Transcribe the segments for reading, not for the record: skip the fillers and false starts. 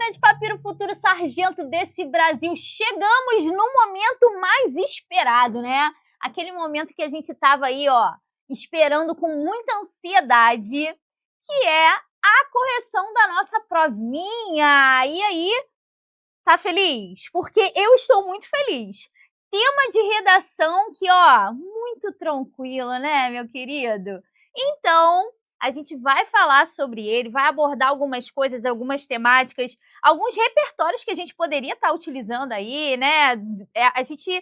galera de Papiro Futuro Sargento desse Brasil, chegamos no momento mais esperado, né? Aquele momento que a gente tava aí, ó, esperando com muita ansiedade, que é a correção da nossa provinha. E aí, tá feliz? Porque eu estou muito feliz. Tema de redação que, ó, muito tranquilo, né, meu querido? Então, a gente vai falar sobre ele, vai abordar algumas coisas, algumas temáticas, alguns repertórios que a gente poderia estar utilizando aí, né? A gente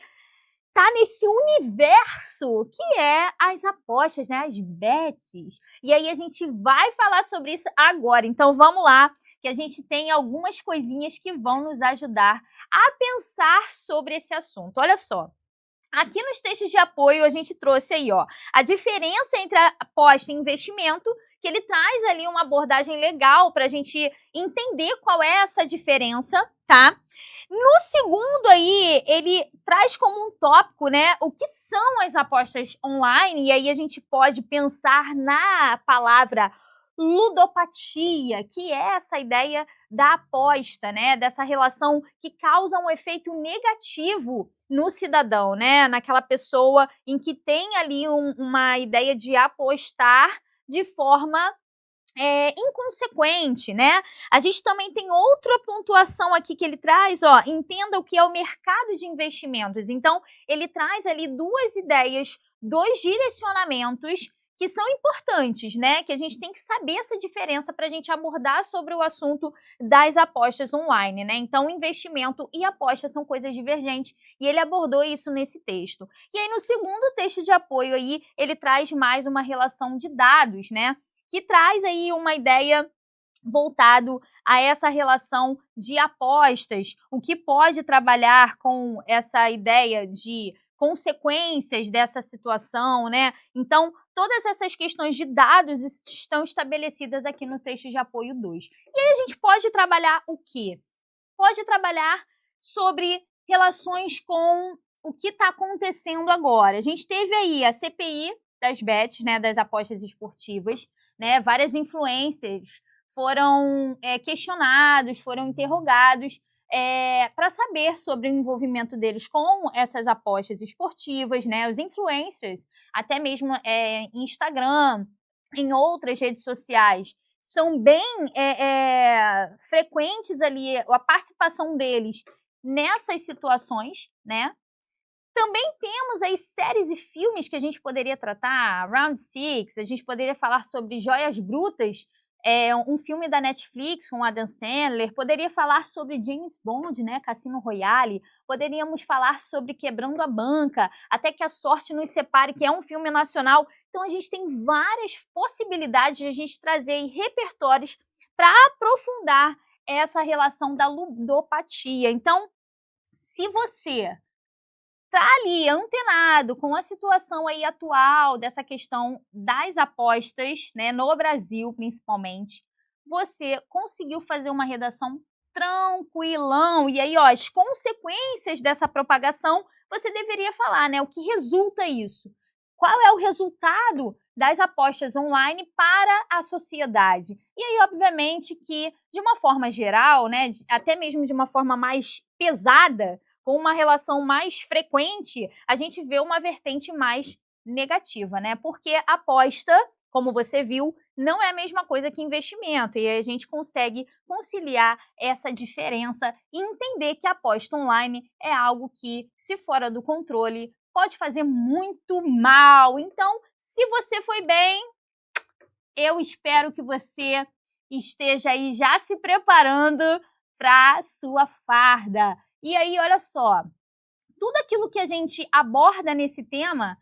tá nesse universo que é as apostas, né? As bets. E aí a gente vai falar sobre isso agora. Então vamos lá, que a gente tem algumas coisinhas que vão nos ajudar a pensar sobre esse assunto. Olha só. Aqui nos textos de apoio a gente trouxe aí, ó, a diferença entre a aposta e investimento, que ele traz ali uma abordagem legal para a gente entender qual é essa diferença, tá? No segundo aí, ele traz como um tópico, né, o que são as apostas online, e aí a gente pode pensar na palavra ludopatia, que é essa ideia da aposta, né, dessa relação que causa um efeito negativo no cidadão, né, naquela pessoa em que tem ali uma ideia de apostar de forma inconsequente, né? A gente também tem outra pontuação aqui que ele traz, ó, entenda o que é o mercado de investimentos. Então, ele traz ali duas ideias, dois direcionamentos que são importantes, né? Que a gente tem que saber essa diferença para a gente abordar sobre o assunto das apostas online, né? Então, investimento e aposta são coisas divergentes e ele abordou isso nesse texto. E aí, no segundo texto de apoio aí, ele traz mais uma relação de dados, né? Que traz aí uma ideia voltado a essa relação de apostas, o que pode trabalhar com essa ideia de consequências dessa situação, né? Então, todas essas questões de dados estão estabelecidas aqui no texto de apoio 2. E aí a gente pode trabalhar o quê? Pode trabalhar sobre relações com o que está acontecendo agora. A gente teve aí a CPI das bets, né, das apostas esportivas, né, várias influencers foram questionados, foram interrogados para saber sobre o envolvimento deles com essas apostas esportivas, né, os influencers, até mesmo em Instagram, em outras redes sociais, são bem frequentes ali a participação deles nessas situações, né? Também temos aí séries e filmes que a gente poderia tratar, Round Six, a gente poderia falar sobre Joias Brutas, um filme da Netflix com Adam Sandler, poderia falar sobre James Bond, né, Cassino Royale, poderíamos falar sobre Quebrando a Banca, Até que a Sorte nos Separe, que é um filme nacional. Então a gente tem várias possibilidades de a gente trazer aí repertórios para aprofundar essa relação da ludopatia. Então, se você tá ali antenado com a situação aí atual dessa questão das apostas, né, no Brasil principalmente, você conseguiu fazer uma redação tranquilão. E aí, ó, as consequências dessa propagação, você deveria falar, né, o que resulta isso? Qual é o resultado das apostas online para a sociedade? E aí, obviamente, que de uma forma geral, né, até mesmo de uma forma mais pesada, com uma relação mais frequente, a gente vê uma vertente mais negativa, né? Porque aposta, como você viu, não é a mesma coisa que investimento. E aí a gente consegue conciliar essa diferença e entender que a aposta online é algo que, se fora do controle, pode fazer muito mal. Então, se você foi bem, eu espero que você esteja aí já se preparando para a sua farda. E aí, olha só, tudo aquilo que a gente aborda nesse tema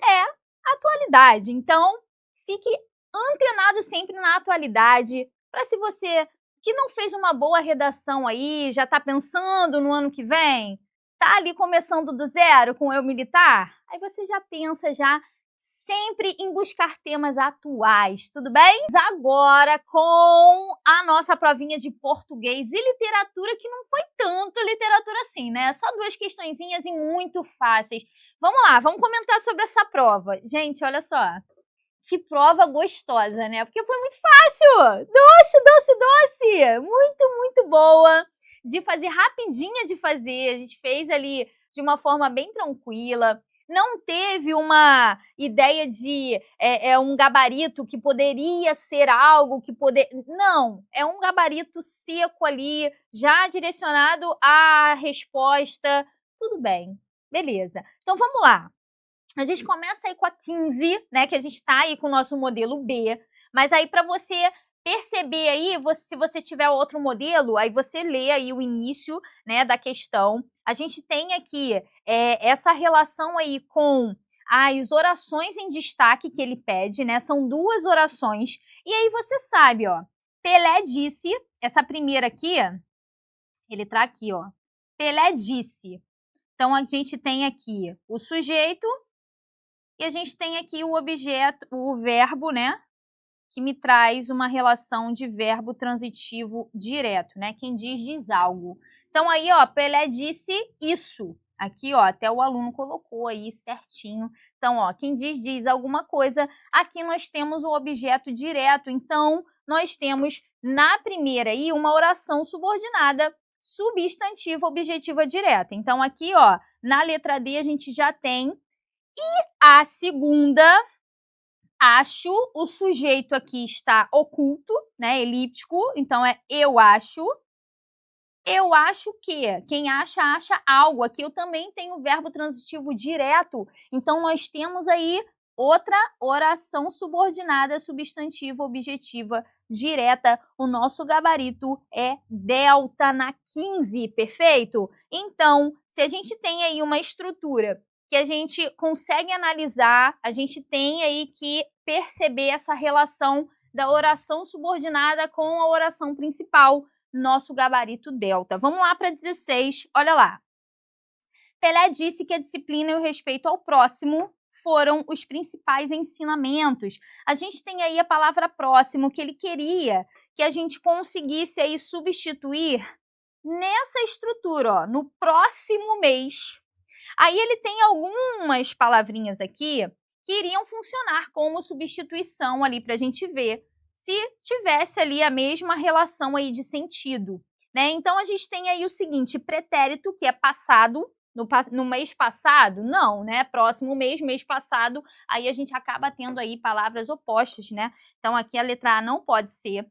é atualidade. Então, fique antenado sempre na atualidade, para se você que não fez uma boa redação aí, já está pensando no ano que vem, tá ali começando do zero com o Eu Militar, aí você já pensa já sempre em buscar temas atuais, tudo bem? Agora com a nossa provinha de português e literatura, que não foi tanto literatura assim, né? Só duas questõezinhas e muito fáceis. Vamos lá, vamos comentar sobre essa prova. Gente, olha só. Que prova gostosa, né? Porque foi muito fácil! Doce, doce, doce! Muito, muito boa! De fazer, rapidinha de fazer. A gente fez ali de uma forma bem tranquila. Não teve uma ideia de um gabarito que poderia ser algo que poder... Não, é um gabarito seco ali, já direcionado à resposta. Tudo bem, beleza. Então vamos lá. A gente começa aí com a 15, né, que a gente está aí com o nosso modelo B, mas aí para você perceber aí, se você tiver outro modelo, aí você lê aí o início, né, da questão. A gente tem aqui essa relação aí com as orações em destaque que ele pede, né, são 2 orações, e aí você sabe, ó, Pelé disse, essa primeira aqui, ele tá aqui, ó, Pelé disse. Então a gente tem aqui o sujeito, e a gente tem aqui o objeto, o verbo, né? Que me traz uma relação de verbo transitivo direto, né? Quem diz algo. Então aí, ó, Pelé disse isso. Aqui, ó, até o aluno colocou aí certinho. Então, ó, quem diz alguma coisa. Aqui nós temos o objeto direto. Então, nós temos na primeira aí uma oração subordinada substantiva objetiva direta. Então, aqui, ó, na letra D a gente já tem. A segunda, acho, o sujeito aqui está oculto, né, elíptico, então é eu acho. Eu acho que, quem acha, acha algo. Aqui eu também tenho o verbo transitivo direto, então nós temos aí outra oração subordinada substantiva objetiva direta. O nosso gabarito é delta na 15, perfeito? Então, se a gente tem aí uma estrutura que a gente consegue analisar, a gente tem aí que perceber essa relação da oração subordinada com a oração principal, nosso gabarito delta. Vamos lá para 16, olha lá. Pelé disse que a disciplina e o respeito ao próximo foram os principais ensinamentos. A gente tem aí a palavra próximo, que ele queria que a gente conseguisse aí substituir nessa estrutura, ó, no próximo mês. Aí ele tem algumas palavrinhas aqui que iriam funcionar como substituição ali para a gente ver se tivesse ali a mesma relação aí de sentido, né? Então a gente tem aí o seguinte, pretérito, que é passado, no mês passado, não, né? Próximo mês, mês passado, aí a gente acaba tendo aí palavras opostas, né? Então aqui a letra A não pode ser.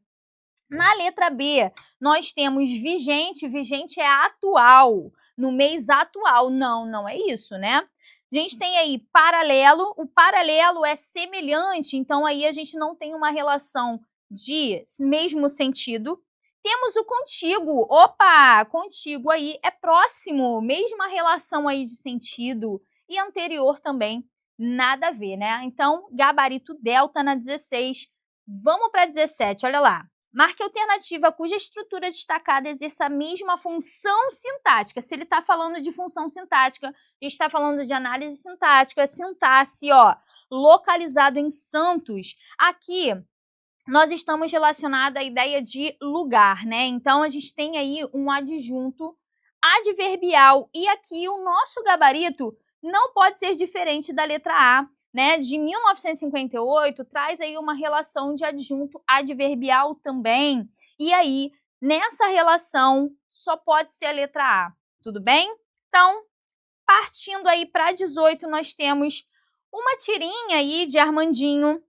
Na letra B, nós temos vigente, vigente é atual, no mês atual. Não, não é isso, né? A gente tem aí paralelo, o paralelo é semelhante, então aí a gente não tem uma relação de mesmo sentido. Temos o contíguo, opa, contíguo aí é próximo, mesma relação aí de sentido, e anterior também, nada a ver, né? Então, gabarito delta na 16. Vamos para 17, olha lá. Marque a alternativa cuja estrutura destacada exerça a mesma função sintática. Se ele está falando de função sintática, a gente está falando de análise sintática, sintaxe, ó, localizado em Santos. Aqui, nós estamos relacionados à ideia de lugar, né? Então, a gente tem aí um adjunto adverbial. E aqui, o nosso gabarito não pode ser diferente da letra A, né, de 1958, traz aí uma relação de adjunto adverbial também. E aí, nessa relação, só pode ser a letra A, tudo bem? Então, partindo aí para 18, nós temos uma tirinha aí de Armandinho.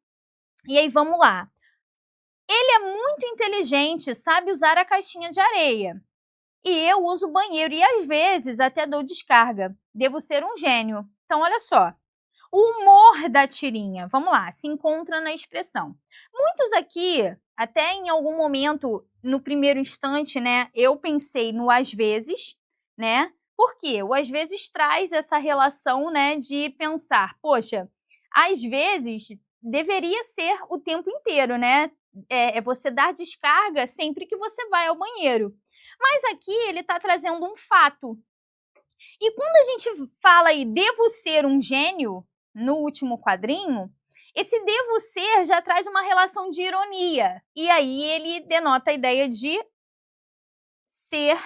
E aí, vamos lá. Ele é muito inteligente, sabe usar a caixinha de areia. E eu uso o banheiro e, às vezes, até dou descarga. Devo ser um gênio. Então, olha só. O humor da tirinha, vamos lá, se encontra na expressão. Muitos aqui, até em algum momento, no primeiro instante, né, eu pensei no às vezes, né? Por quê? O às vezes traz essa relação, né, de pensar, poxa, às vezes deveria ser o tempo inteiro, né? É você dar descarga sempre que você vai ao banheiro. Mas aqui ele está trazendo um fato. E quando a gente fala aí, devo ser um gênio, no último quadrinho, esse devo ser já traz uma relação de ironia. E aí ele denota a ideia de ser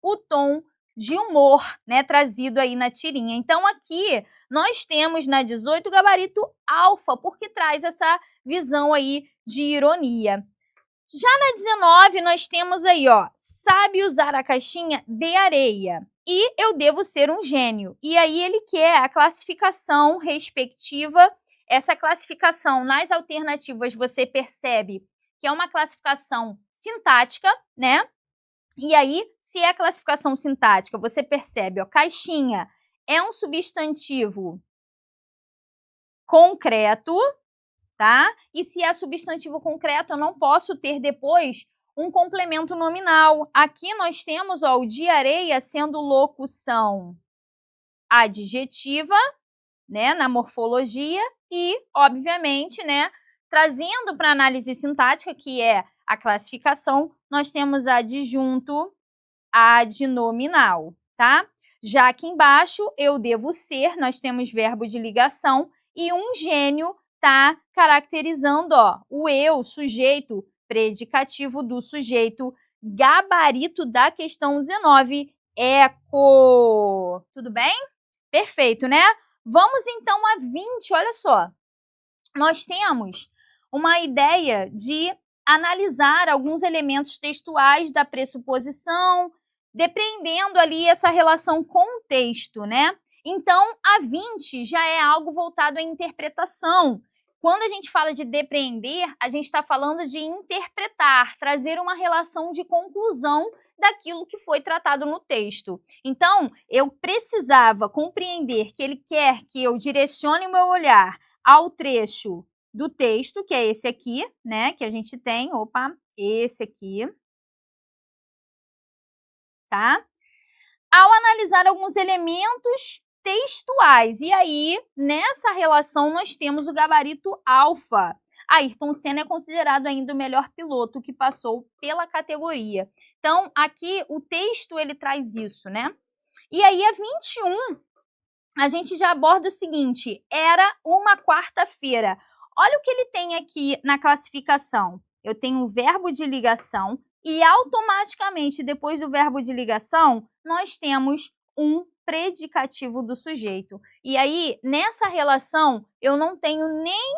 o tom de humor, né, trazido aí na tirinha. Então, aqui nós temos na 18 o gabarito alfa, porque traz essa visão aí de ironia. Já na 19, nós temos aí, ó, sabe usar a caixinha de areia e eu devo ser um gênio. E aí ele quer a classificação respectiva. Essa classificação nas alternativas você percebe que é uma classificação sintática, né? E aí, se é classificação sintática, você percebe, ó, caixinha é um substantivo concreto, tá? E se é substantivo concreto, eu não posso ter depois um complemento nominal. Aqui nós temos, ó, o de areia sendo locução adjetiva, né, na morfologia e, obviamente, né, trazendo para análise sintática, que é a classificação, nós temos adjunto adnominal, tá? Já aqui embaixo, eu devo ser, nós temos verbo de ligação e um gênio tá caracterizando, ó, o eu, sujeito, predicativo do sujeito, gabarito da questão 19, eco. Tudo bem? Perfeito, né? Vamos então a 20, olha só. Nós temos uma ideia de analisar alguns elementos textuais da pressuposição, depreendendo ali essa relação com o texto, né? Então, a 20 já é algo voltado à interpretação. Quando a gente fala de depreender, a gente está falando de interpretar, trazer uma relação de conclusão daquilo que foi tratado no texto. Então, eu precisava compreender que ele quer que eu direcione o meu olhar ao trecho do texto, que é esse aqui, né, que a gente tem, esse aqui, tá? Ao analisar alguns elementos textuais. E aí, nessa relação, nós temos o gabarito alfa. Ayrton Senna é considerado ainda o melhor piloto que passou pela categoria. Então, aqui, o texto, ele traz isso, né? E aí, a 21, a gente já aborda o seguinte, era uma quarta-feira. Olha o que ele tem aqui na classificação. Eu tenho um verbo de ligação e, automaticamente, depois do verbo de ligação, nós temos um predicativo do sujeito. E aí, nessa relação, eu não tenho nem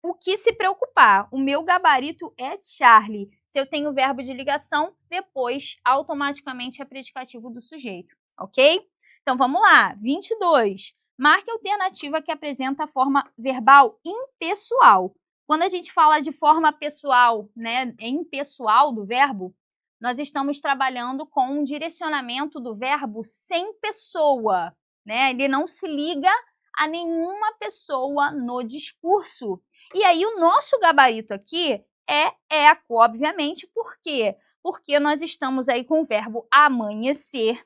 o que se preocupar. O meu gabarito é Charlie. Se eu tenho verbo de ligação, depois, automaticamente, é predicativo do sujeito, ok? Então, vamos lá. 22. Marque a alternativa que apresenta a forma verbal impessoal. Quando a gente fala de forma pessoal, né, impessoal do verbo, nós estamos trabalhando com um direcionamento do verbo sem pessoa, né? Ele não se liga a nenhuma pessoa no discurso. E aí o nosso gabarito aqui é eco, obviamente, por quê? Porque nós estamos aí com o verbo amanhecer,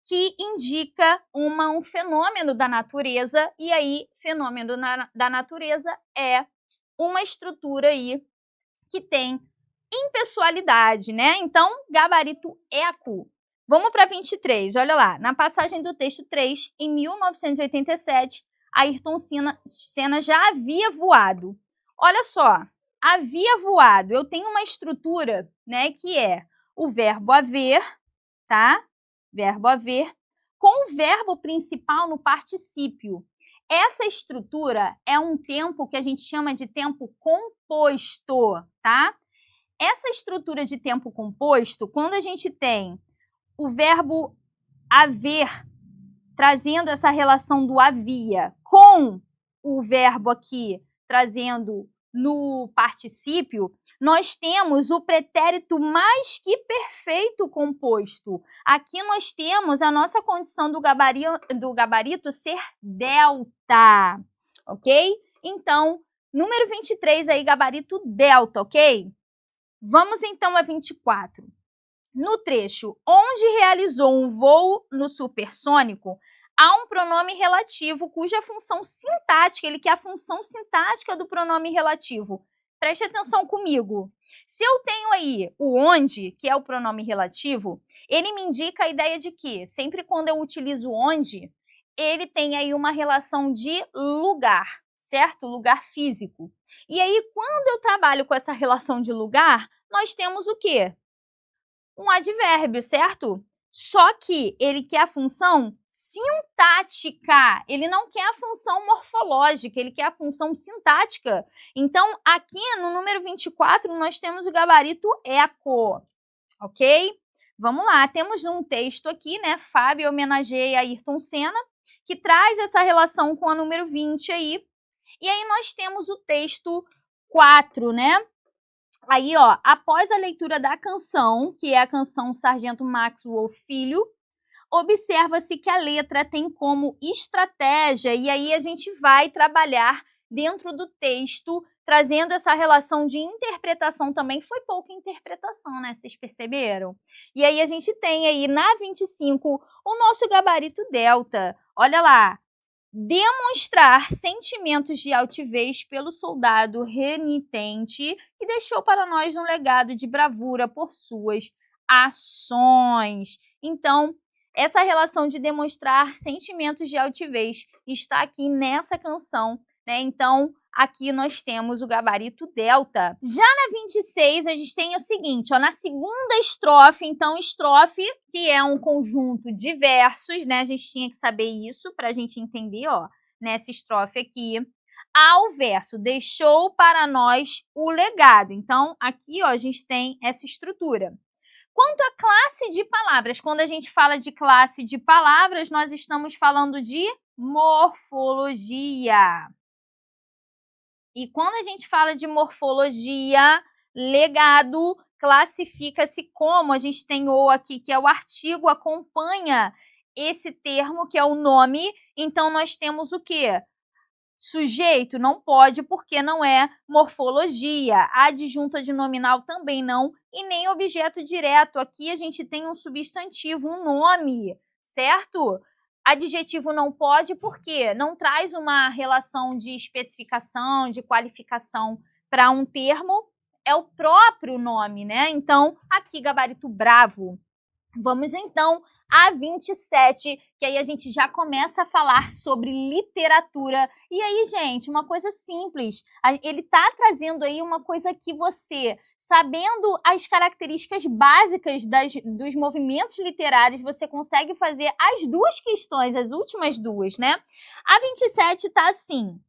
que indica um fenômeno da natureza, e aí fenômeno da natureza é uma estrutura aí que tem impessoalidade, né? Então, gabarito eco. Vamos para 23, olha lá. Na passagem do texto 3, em 1987, Ayrton Senna já havia voado. Olha só, havia voado. Eu tenho uma estrutura, né, que é o verbo haver, tá? Verbo haver, com o verbo principal no particípio. Essa estrutura é um tempo que a gente chama de tempo composto, tá? Essa estrutura de tempo composto, quando a gente tem o verbo haver trazendo essa relação do havia com o verbo aqui trazendo no particípio, nós temos o pretérito mais que perfeito composto. Aqui nós temos a nossa condição do gabarito ser delta, ok? Então, número 23 aí, gabarito delta, ok? Vamos então a 24. No trecho onde realizou um voo no supersônico, há um pronome relativo cuja função sintática, ele quer a função sintática do pronome relativo. Preste atenção comigo. Se eu tenho aí o onde, que é o pronome relativo, ele me indica a ideia de que, sempre quando eu utilizo onde, ele tem aí uma relação de lugar, certo? Lugar físico. E aí, quando eu trabalho com essa relação de lugar, nós temos o quê? Um advérbio, certo? Só que ele quer a função sintática, ele não quer a função morfológica, ele quer a função sintática. Então, aqui no número 24, nós temos o gabarito eco, ok? Vamos lá, temos um texto aqui, né? Fábio homenageia Ayrton Senna, que traz essa relação com a número 20 aí. E aí nós temos o texto 4, né? Aí, ó, após a leitura da canção, que é a canção Sargento Maxwell Filho, observa-se que a letra tem como estratégia, e aí a gente vai trabalhar dentro do texto, trazendo essa relação de interpretação também. Foi pouca interpretação, né? Vocês perceberam? E aí a gente tem aí na 25 o nosso gabarito delta. Olha lá. Demonstrar sentimentos de altivez pelo soldado renitente que deixou para nós um legado de bravura por suas ações. Então, essa relação de demonstrar sentimentos de altivez está aqui nessa canção, né? Então, aqui nós temos o gabarito delta. Já na 26, a gente tem o seguinte, ó, na segunda estrofe, então estrofe, que é um conjunto de versos, né? A gente tinha que saber isso para a gente entender, ó, nessa estrofe aqui. Ao verso, deixou para nós o legado. Então, aqui, ó, a gente tem essa estrutura. Quanto à classe de palavras, quando a gente fala de classe de palavras, nós estamos falando de morfologia. E quando a gente fala de morfologia, legado classifica-se como, a gente tem o aqui, que é o artigo, acompanha esse termo, que é o nome, então nós temos o quê? Sujeito não pode porque não é morfologia, adjunto adnominal também não, e nem objeto direto. Aqui a gente tem um substantivo, um nome, certo? Adjetivo não pode porque não traz uma relação de especificação, de qualificação para um termo, é o próprio nome, né? Então, aqui gabarito bravo. Vamos então a 27, que aí a gente já começa a falar sobre literatura. E aí, gente, uma coisa simples. Ele tá trazendo aí uma coisa que você, sabendo as características básicas dos movimentos literários, você consegue fazer as duas questões, as últimas duas, né? A 27 tá assim.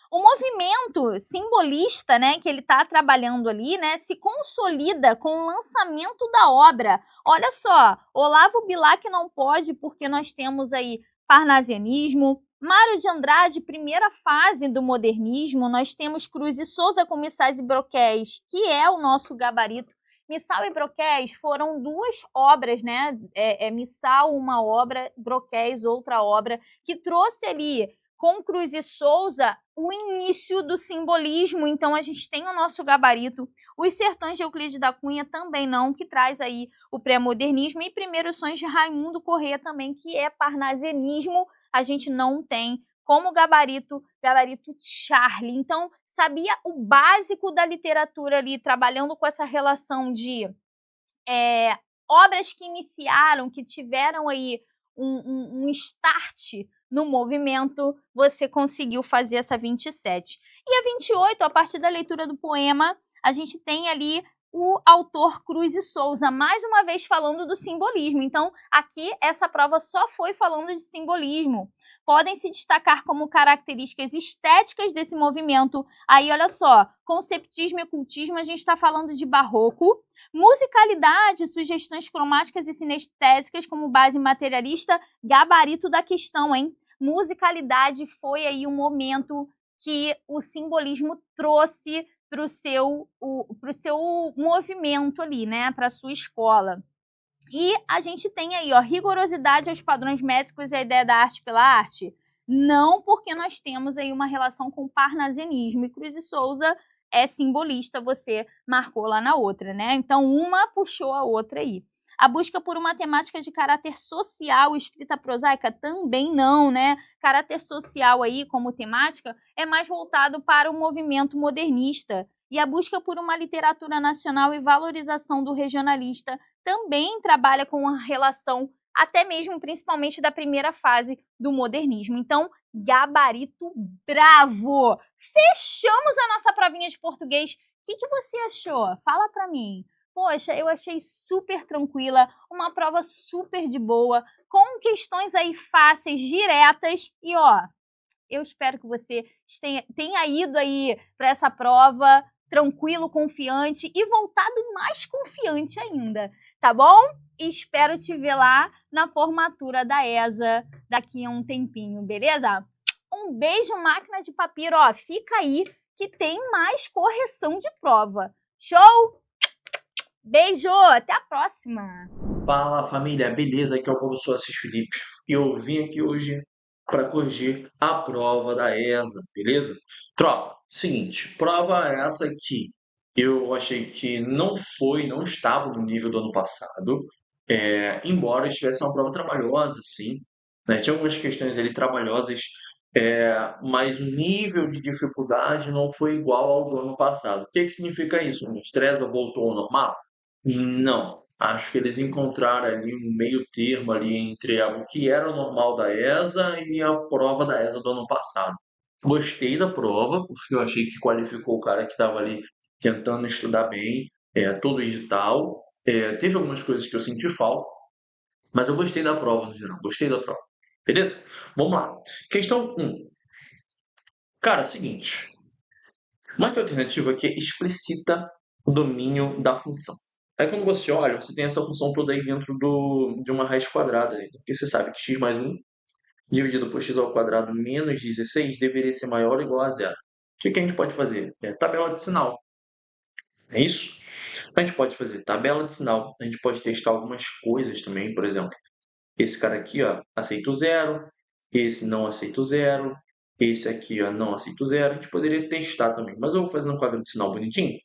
O movimento simbolista, né, que ele está trabalhando ali, né, se consolida com o lançamento da obra. Olha só, Olavo Bilac não pode porque nós temos aí parnasianismo, Mário de Andrade, primeira fase do modernismo, nós temos Cruz e Souza com Missais e Broquéis, que é o nosso gabarito. Missal e Broquéis foram duas obras, né, Missal uma obra, Broquéis outra obra, que trouxe ali com Cruz e Souza, o início do simbolismo. Então, a gente tem o nosso gabarito. Os Sertões de Euclides da Cunha também não, que traz aí o pré-modernismo. E Primeiros Sonhos de Raimundo Corrêa também, que é parnasianismo, a gente não tem como gabarito Charlie. Então, sabia o básico da literatura ali, trabalhando com essa relação de obras que iniciaram, que tiveram aí um start no movimento, você conseguiu fazer essa 27. E a 28, a partir da leitura do poema, a gente tem ali o autor Cruz e Souza, mais uma vez falando do simbolismo. Então, aqui, essa prova só foi falando de simbolismo. Podem se destacar como características estéticas desse movimento. Aí, olha só, conceptismo e ocultismo, a gente está falando de barroco. Musicalidade, sugestões cromáticas e sinestésicas como base materialista, gabarito da questão, hein? Musicalidade foi aí um momento que o simbolismo trouxe para o seu movimento ali, né? Para a sua escola. E a gente tem aí, ó, rigorosidade aos padrões métricos e a ideia da arte pela arte. Não, porque nós temos aí uma relação com o parnasianismo, e Cruz e Souza é simbolista, você marcou lá na outra, né? Então, uma puxou a outra aí. A busca por uma temática de caráter social, escrita prosaica, também não, né? Caráter social aí, como temática, é mais voltado para o movimento modernista. E a busca por uma literatura nacional e valorização do regionalista também trabalha com a relação, até mesmo, principalmente, da primeira fase do modernismo. Então, gabarito bravo! Fechamos a nossa provinha de português. O que você achou? Fala para mim. poxa, eu achei super tranquila, uma prova super de boa, com questões aí fáceis, diretas, e ó, eu espero que você tenha ido aí para essa prova tranquilo, confiante e voltado mais confiante ainda, tá bom? Espero te ver lá na formatura da ESA daqui a um tempinho, beleza? Um beijo, máquina de papiro, ó, fica aí que tem mais correção de prova. Show? Beijo, até a próxima! Fala família, beleza? Aqui é o professor Assis Felipe e eu vim aqui hoje para corrigir a prova da ESA, beleza? Tropa, seguinte, prova essa que eu achei que não estava no nível do ano passado, embora estivesse uma prova trabalhosa, sim, né? Tinha algumas questões ali trabalhosas, mas o nível de dificuldade não foi igual ao do ano passado. O que que significa isso? O estresse voltou ao normal? Não, acho que eles encontraram ali um meio termo ali entre o que era o normal da ESA e a prova da ESA do ano passado. Gostei da prova, porque eu achei que qualificou o cara que estava ali tentando estudar bem, todo digital. Teve algumas coisas que eu senti falta, mas eu gostei da prova no geral, gostei da prova. Beleza? Vamos lá. Questão 1. Cara, seguinte. Uma alternativa que explicita o domínio da função. Aí quando você olha, você tem essa função toda aí dentro de uma raiz quadrada, né? Porque você sabe que x mais 1 dividido por x ao quadrado menos 16 deveria ser maior ou igual a zero. O que a gente pode fazer? Tabela de sinal. É isso? A gente pode fazer tabela de sinal. A gente pode testar algumas coisas também. Por exemplo, esse cara aqui, ó, aceita o zero. Esse não aceita o zero. Esse aqui, ó, não aceita o zero. A gente poderia testar também. Mas eu vou fazer um quadro de sinal bonitinho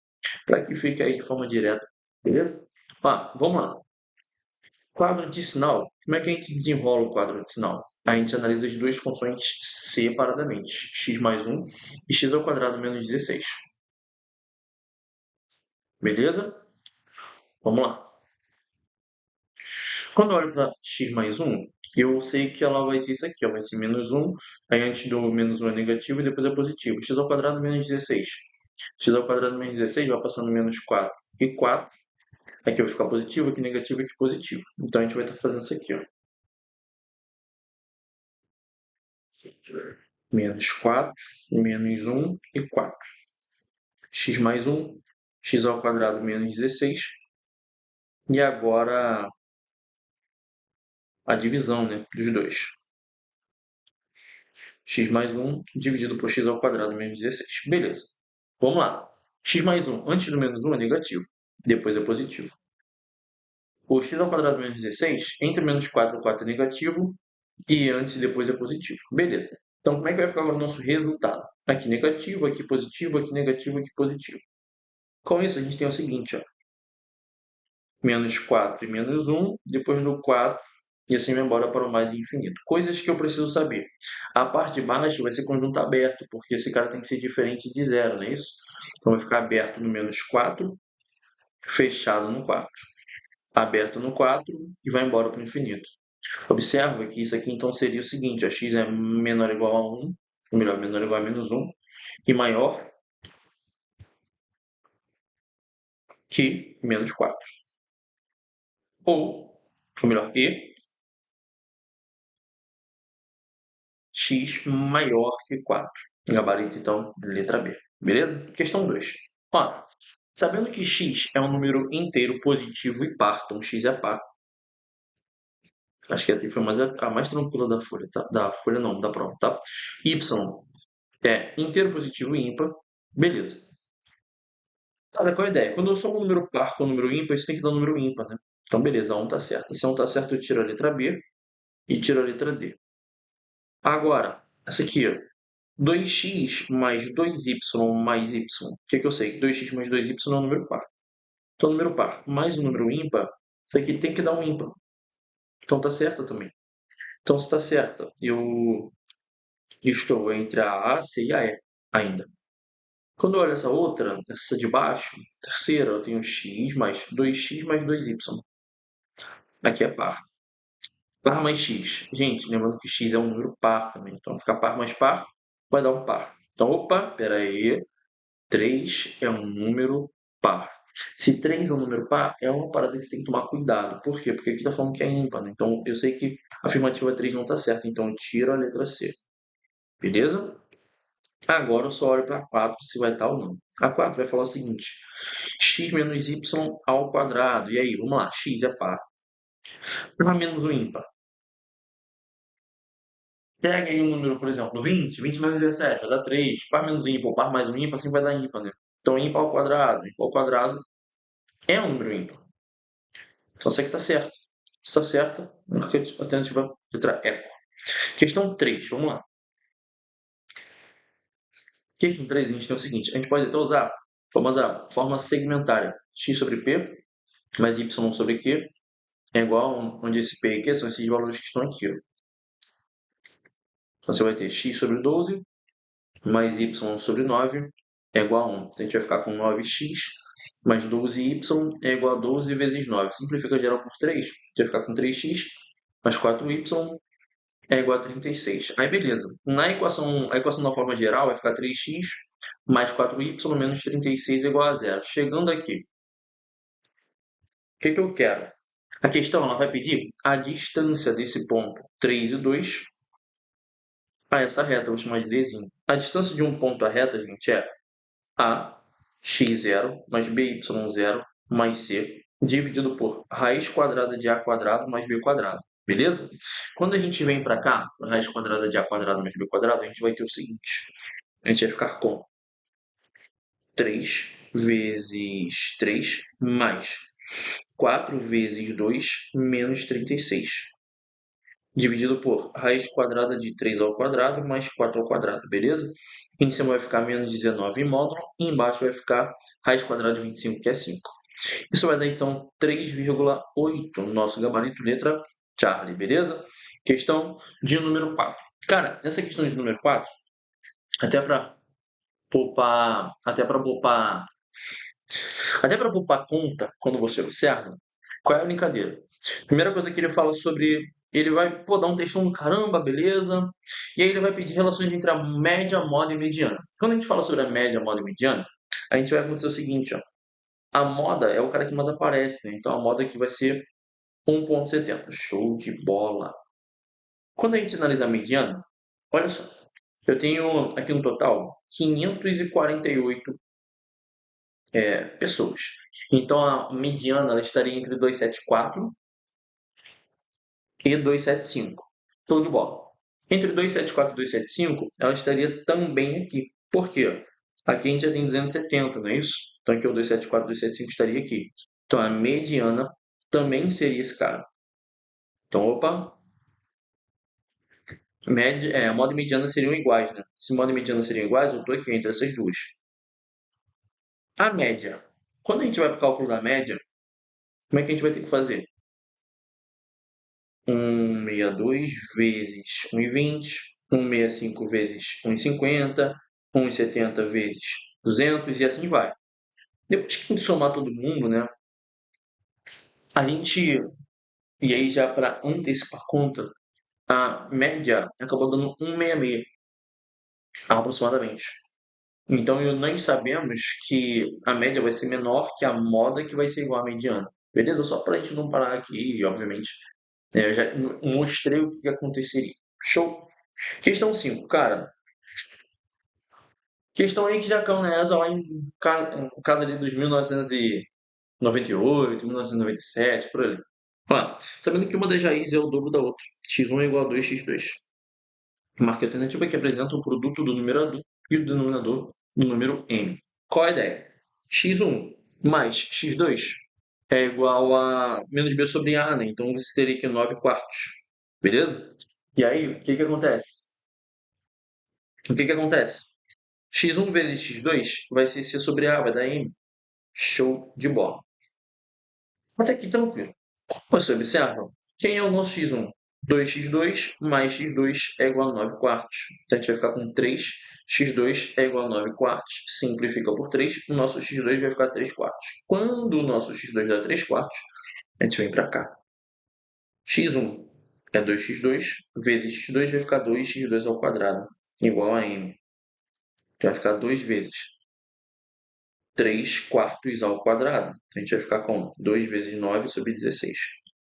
para que fique aí de forma direta. Beleza? Vamos lá. Quadro de sinal. Como é que a gente desenrola o quadro de sinal? A gente analisa as duas funções separadamente. X mais 1 e x ao quadrado menos 16. Beleza? Vamos lá. Quando eu olho para x mais 1, eu sei que ela vai ser isso aqui, ó, vai ser menos 1, aí antes do menos 1 é negativo e depois é positivo. X ao quadrado menos 16. X ao quadrado menos 16 vai passando menos 4 e 4. Aqui vai ficar positivo, aqui negativo, aqui positivo. Então a gente vai estar fazendo isso aqui, ó. Menos 4, menos 1 e 4. X mais 1, x ao quadrado menos 16. E agora a divisão, né, dos dois. X mais 1 dividido por x ao quadrado menos 16. Beleza. Vamos lá. X mais 1 antes do menos 1 é negativo. Depois é positivo. O x ao quadrado menos 16, entre menos 4 e 4 é negativo. E antes e depois é positivo. Beleza. Então, como é que vai ficar agora o nosso resultado? Aqui negativo, aqui positivo, aqui negativo, aqui positivo. Com isso, a gente tem o seguinte, ó. Menos 4 e menos 1, depois do 4, e assim vai embora para o mais infinito. Coisas que eu preciso saber. A parte de baixo vai ser conjunto aberto, porque esse cara tem que ser diferente de zero, não é isso? Então vai ficar aberto no menos 4, fechado no 4. Aberto no 4 e vai embora para o infinito. Observa que isso aqui então seria o seguinte, a x é menor ou igual a 1, ou melhor, menor ou igual a menos 1, e maior que menos 4. Ou melhor, e x maior que 4. Gabarito, então, letra B. Beleza? Questão 2. Ó, sabendo que x é um número inteiro positivo e par, então x é par. Acho que aqui foi a mais tranquila da folha, tá? Da folha não, da prova, tá? Y é inteiro positivo e ímpar. Beleza. Olha, qual é a ideia? Quando eu somo um número par com um número ímpar, isso tem que dar um número ímpar, né? Então, beleza, 1 tá certo. Se 1 tá certo, eu tiro a letra B e tiro a letra D. Agora, essa aqui, ó. 2x mais 2y mais y. O que eu sei? 2x mais 2y é um número par. Então, número par mais um número ímpar, isso aqui tem que dar um ímpar. Então, tá certa também. Então, se tá certa, eu estou entre a A, C e a E ainda. Quando eu olho essa outra, essa de baixo, terceira, eu tenho x mais 2x mais 2y. Aqui é par. Par mais x. Gente, lembrando que x é um número par também. Então, ficar par mais par vai dar um par. Então, opa, pera aí. 3 é um número par. Se 3 é um número par, é uma parada que você tem que tomar cuidado. Por quê? Porque aqui está falando que é ímpar, né? Então, eu sei que a afirmativa 3 não está certa, então eu tiro a letra C. Beleza? Agora eu só olho para a 4 se vai estar ou não. A 4 vai falar o seguinte: x menos y ao quadrado. E aí, vamos lá, x é par. Par menos o ímpar. Pega aí um número, por exemplo, 20, 20 menos 17, vai dar 3. Par menos o ímpar, ou par mais um ímpar, sempre vai dar ímpar, né? Então, ímpar ao quadrado é um número ímpar. Então, essa aqui está certa. Se está certa, a alternativa letra E. Questão 3, vamos lá. Questão 3, a gente tem o seguinte: a gente pode até usar a famosa forma segmentária: x sobre p mais y sobre q é igual, onde esse p e q são esses valores que estão aqui. Ó. Então, você vai ter x sobre 12 mais y sobre 9 é igual a 1. Então, a gente vai ficar com 9x mais 12y é igual a 12 vezes 9. Simplifica geral por 3, a gente vai ficar com 3x mais 4y é igual a 36. Aí, beleza. A equação da forma geral vai ficar 3x mais 4y menos 36 é igual a 0. Chegando aqui, o que eu quero? A questão ela vai pedir a distância desse ponto 3 e 2 a essa reta, vou chamar de Dzinho. A distância de um ponto à reta, gente, é a x0 mais by0 mais c dividido por raiz quadrada de a quadrado mais b quadrado. Beleza? Quando a gente vem para cá, raiz quadrada de a quadrado mais b quadrado, a gente vai ter o seguinte. A gente vai ficar com 3 vezes 3 mais 4 vezes 2 menos 36. Dividido por raiz quadrada de 3 ao quadrado mais 4 ao quadrado, beleza? Em cima vai ficar menos 19 em módulo e embaixo vai ficar raiz quadrada de 25, que é 5. Isso vai dar, então, 3,8 no nosso gabarito letra Charlie, beleza? Questão de número 4. Cara, essa questão de número 4, até para poupar, até para poupar conta, quando você observa, qual é a brincadeira? Primeira coisa que ele fala sobre. Ele vai dar um textão do caramba, beleza? E aí ele vai pedir relações entre a média, moda e mediana. Quando a gente fala sobre a média, moda e mediana, a gente vai acontecer o seguinte, ó. A moda é o cara que mais aparece, né? Então a moda aqui vai ser 1,70. Show de bola. Quando a gente analisa a mediana, olha só. Eu tenho aqui no total 548 pessoas. Então a mediana ela estaria entre 274 e 275. Show de bola. Entre 274 e 275, ela estaria também aqui. Por quê? Aqui a gente já tem 270, não é isso? Então aqui o 274 e 275 estaria aqui. Então a mediana também seria esse cara. Então, opa. Moda e mediana seriam iguais, né? Se moda e mediana seriam iguais, eu estou aqui entre essas duas. A média. Quando a gente vai para o cálculo da média, como é que a gente vai ter que fazer? 162 vezes 1,20, 165 vezes 1,50, 1,70 vezes 200 e assim vai. Depois que a gente somar todo mundo, né? A gente, e aí já para antecipar a conta, a média acabou dando 166 aproximadamente. Então nós sabemos que a média vai ser menor que a moda, que vai ser igual à mediana. Beleza? Só para a gente não parar aqui, obviamente, eu já mostrei o que aconteceria. Show? Questão 5, cara. Questão aí que já caiu nessa lá em casa ali dos 1998, 1997, por ali. Vamos lá. Sabendo que uma das raízes é o dobro da outra. x1 é igual a 2x2. Marque a alternativa que apresenta o produto do numerador e o denominador do número m. Qual a ideia? x1 mais x2 é igual a menos b sobre a, né? Então você teria aqui 9 quartos. Beleza? E aí, o que acontece? O que acontece? x1 vezes x2 vai ser c sobre a, vai dar m. Show de bola. Até aqui tranquilo. Você observa, quem é o nosso x1? 2x2 mais x2 é igual a 9 quartos. Então, a gente vai ficar com 3x2 é igual a 9 quartos. Simplifica por 3, o nosso x2 vai ficar 3 quartos. Quando o nosso x2 dá 3 quartos, a gente vem para cá. x1 é 2x2, vezes x2 vai ficar 2x2 ao quadrado, igual a m. Vai ficar 2 vezes 3 quartos ao quadrado. A gente vai ficar com 2 vezes 9 sobre 16.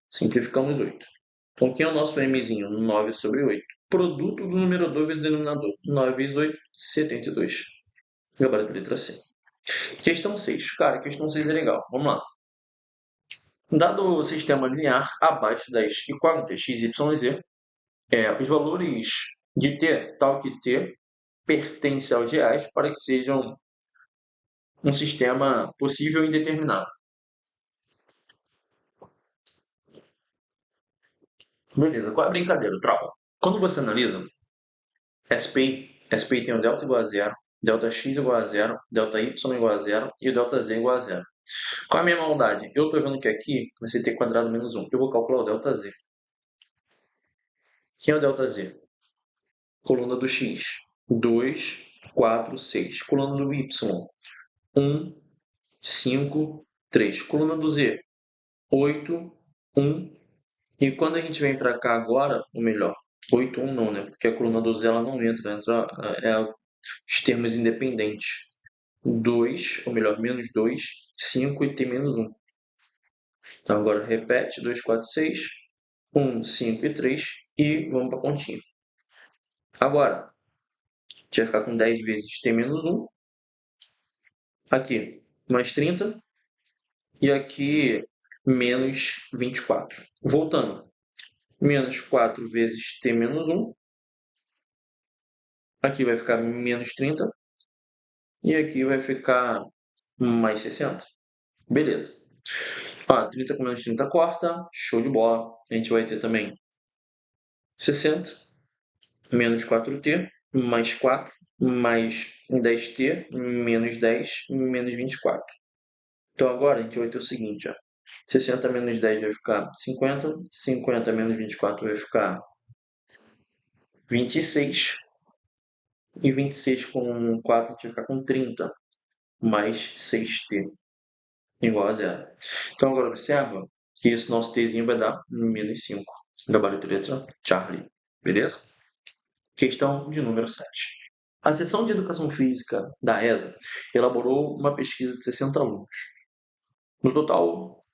Simplificamos 8. Então, quem é o nosso mzinho? 9 sobre 8. Produto do numerador vezes o denominador. 9 vezes 8, 72. Gabarito letra C. Questão 6. Cara, questão 6 é legal. Vamos lá. Dado o sistema linear abaixo das incógnitas x, y e z, os valores de t, tal que t pertence aos reais para que sejam um sistema possível e indeterminado. Beleza, qual é a brincadeira, tropa? Quando você analisa SPI tem o delta igual a zero, delta x igual a zero, delta y igual a zero e o delta z igual a zero. Qual é a minha maldade? Eu estou vendo que aqui vai ser t quadrado menos 1. Eu vou calcular o delta z. Quem é o delta z? Coluna do x, 2, 4, 6. Coluna do y, 1, 5, 3. Coluna do z, 8, 1. E quando a gente vem para cá agora, ou melhor, 8, 1 não, né? Porque a coluna do z ela não entra os termos independentes. 2, ou melhor, menos 2, 5 e t menos 1. Então agora repete, 2, 4, 6, 1, 5 e 3 e vamos para a continha. Agora, a gente vai ficar com 10 vezes t menos 1. Aqui, mais 30. E aqui, menos 24. Voltando. Menos 4 vezes t menos 1. Aqui vai ficar menos 30. E aqui vai ficar mais 60. Beleza. 30 com menos 30 corta. Show de bola. A gente vai ter também 60. Menos 4t. Mais 4. Mais 10t. Menos 10. Menos 24. Então agora a gente vai ter o seguinte, ó. 60 menos 10 vai ficar 50. 50 menos 24 vai ficar 26. E 26 com 4 a gente vai ficar com 30. Mais 6t igual a zero. Então agora observa que esse nosso tzinho vai dar menos 5. Gabarito letra Charlie. Beleza? Questão de número 7. A seção de Educação Física da ESA elaborou uma pesquisa de 60 alunos. No total,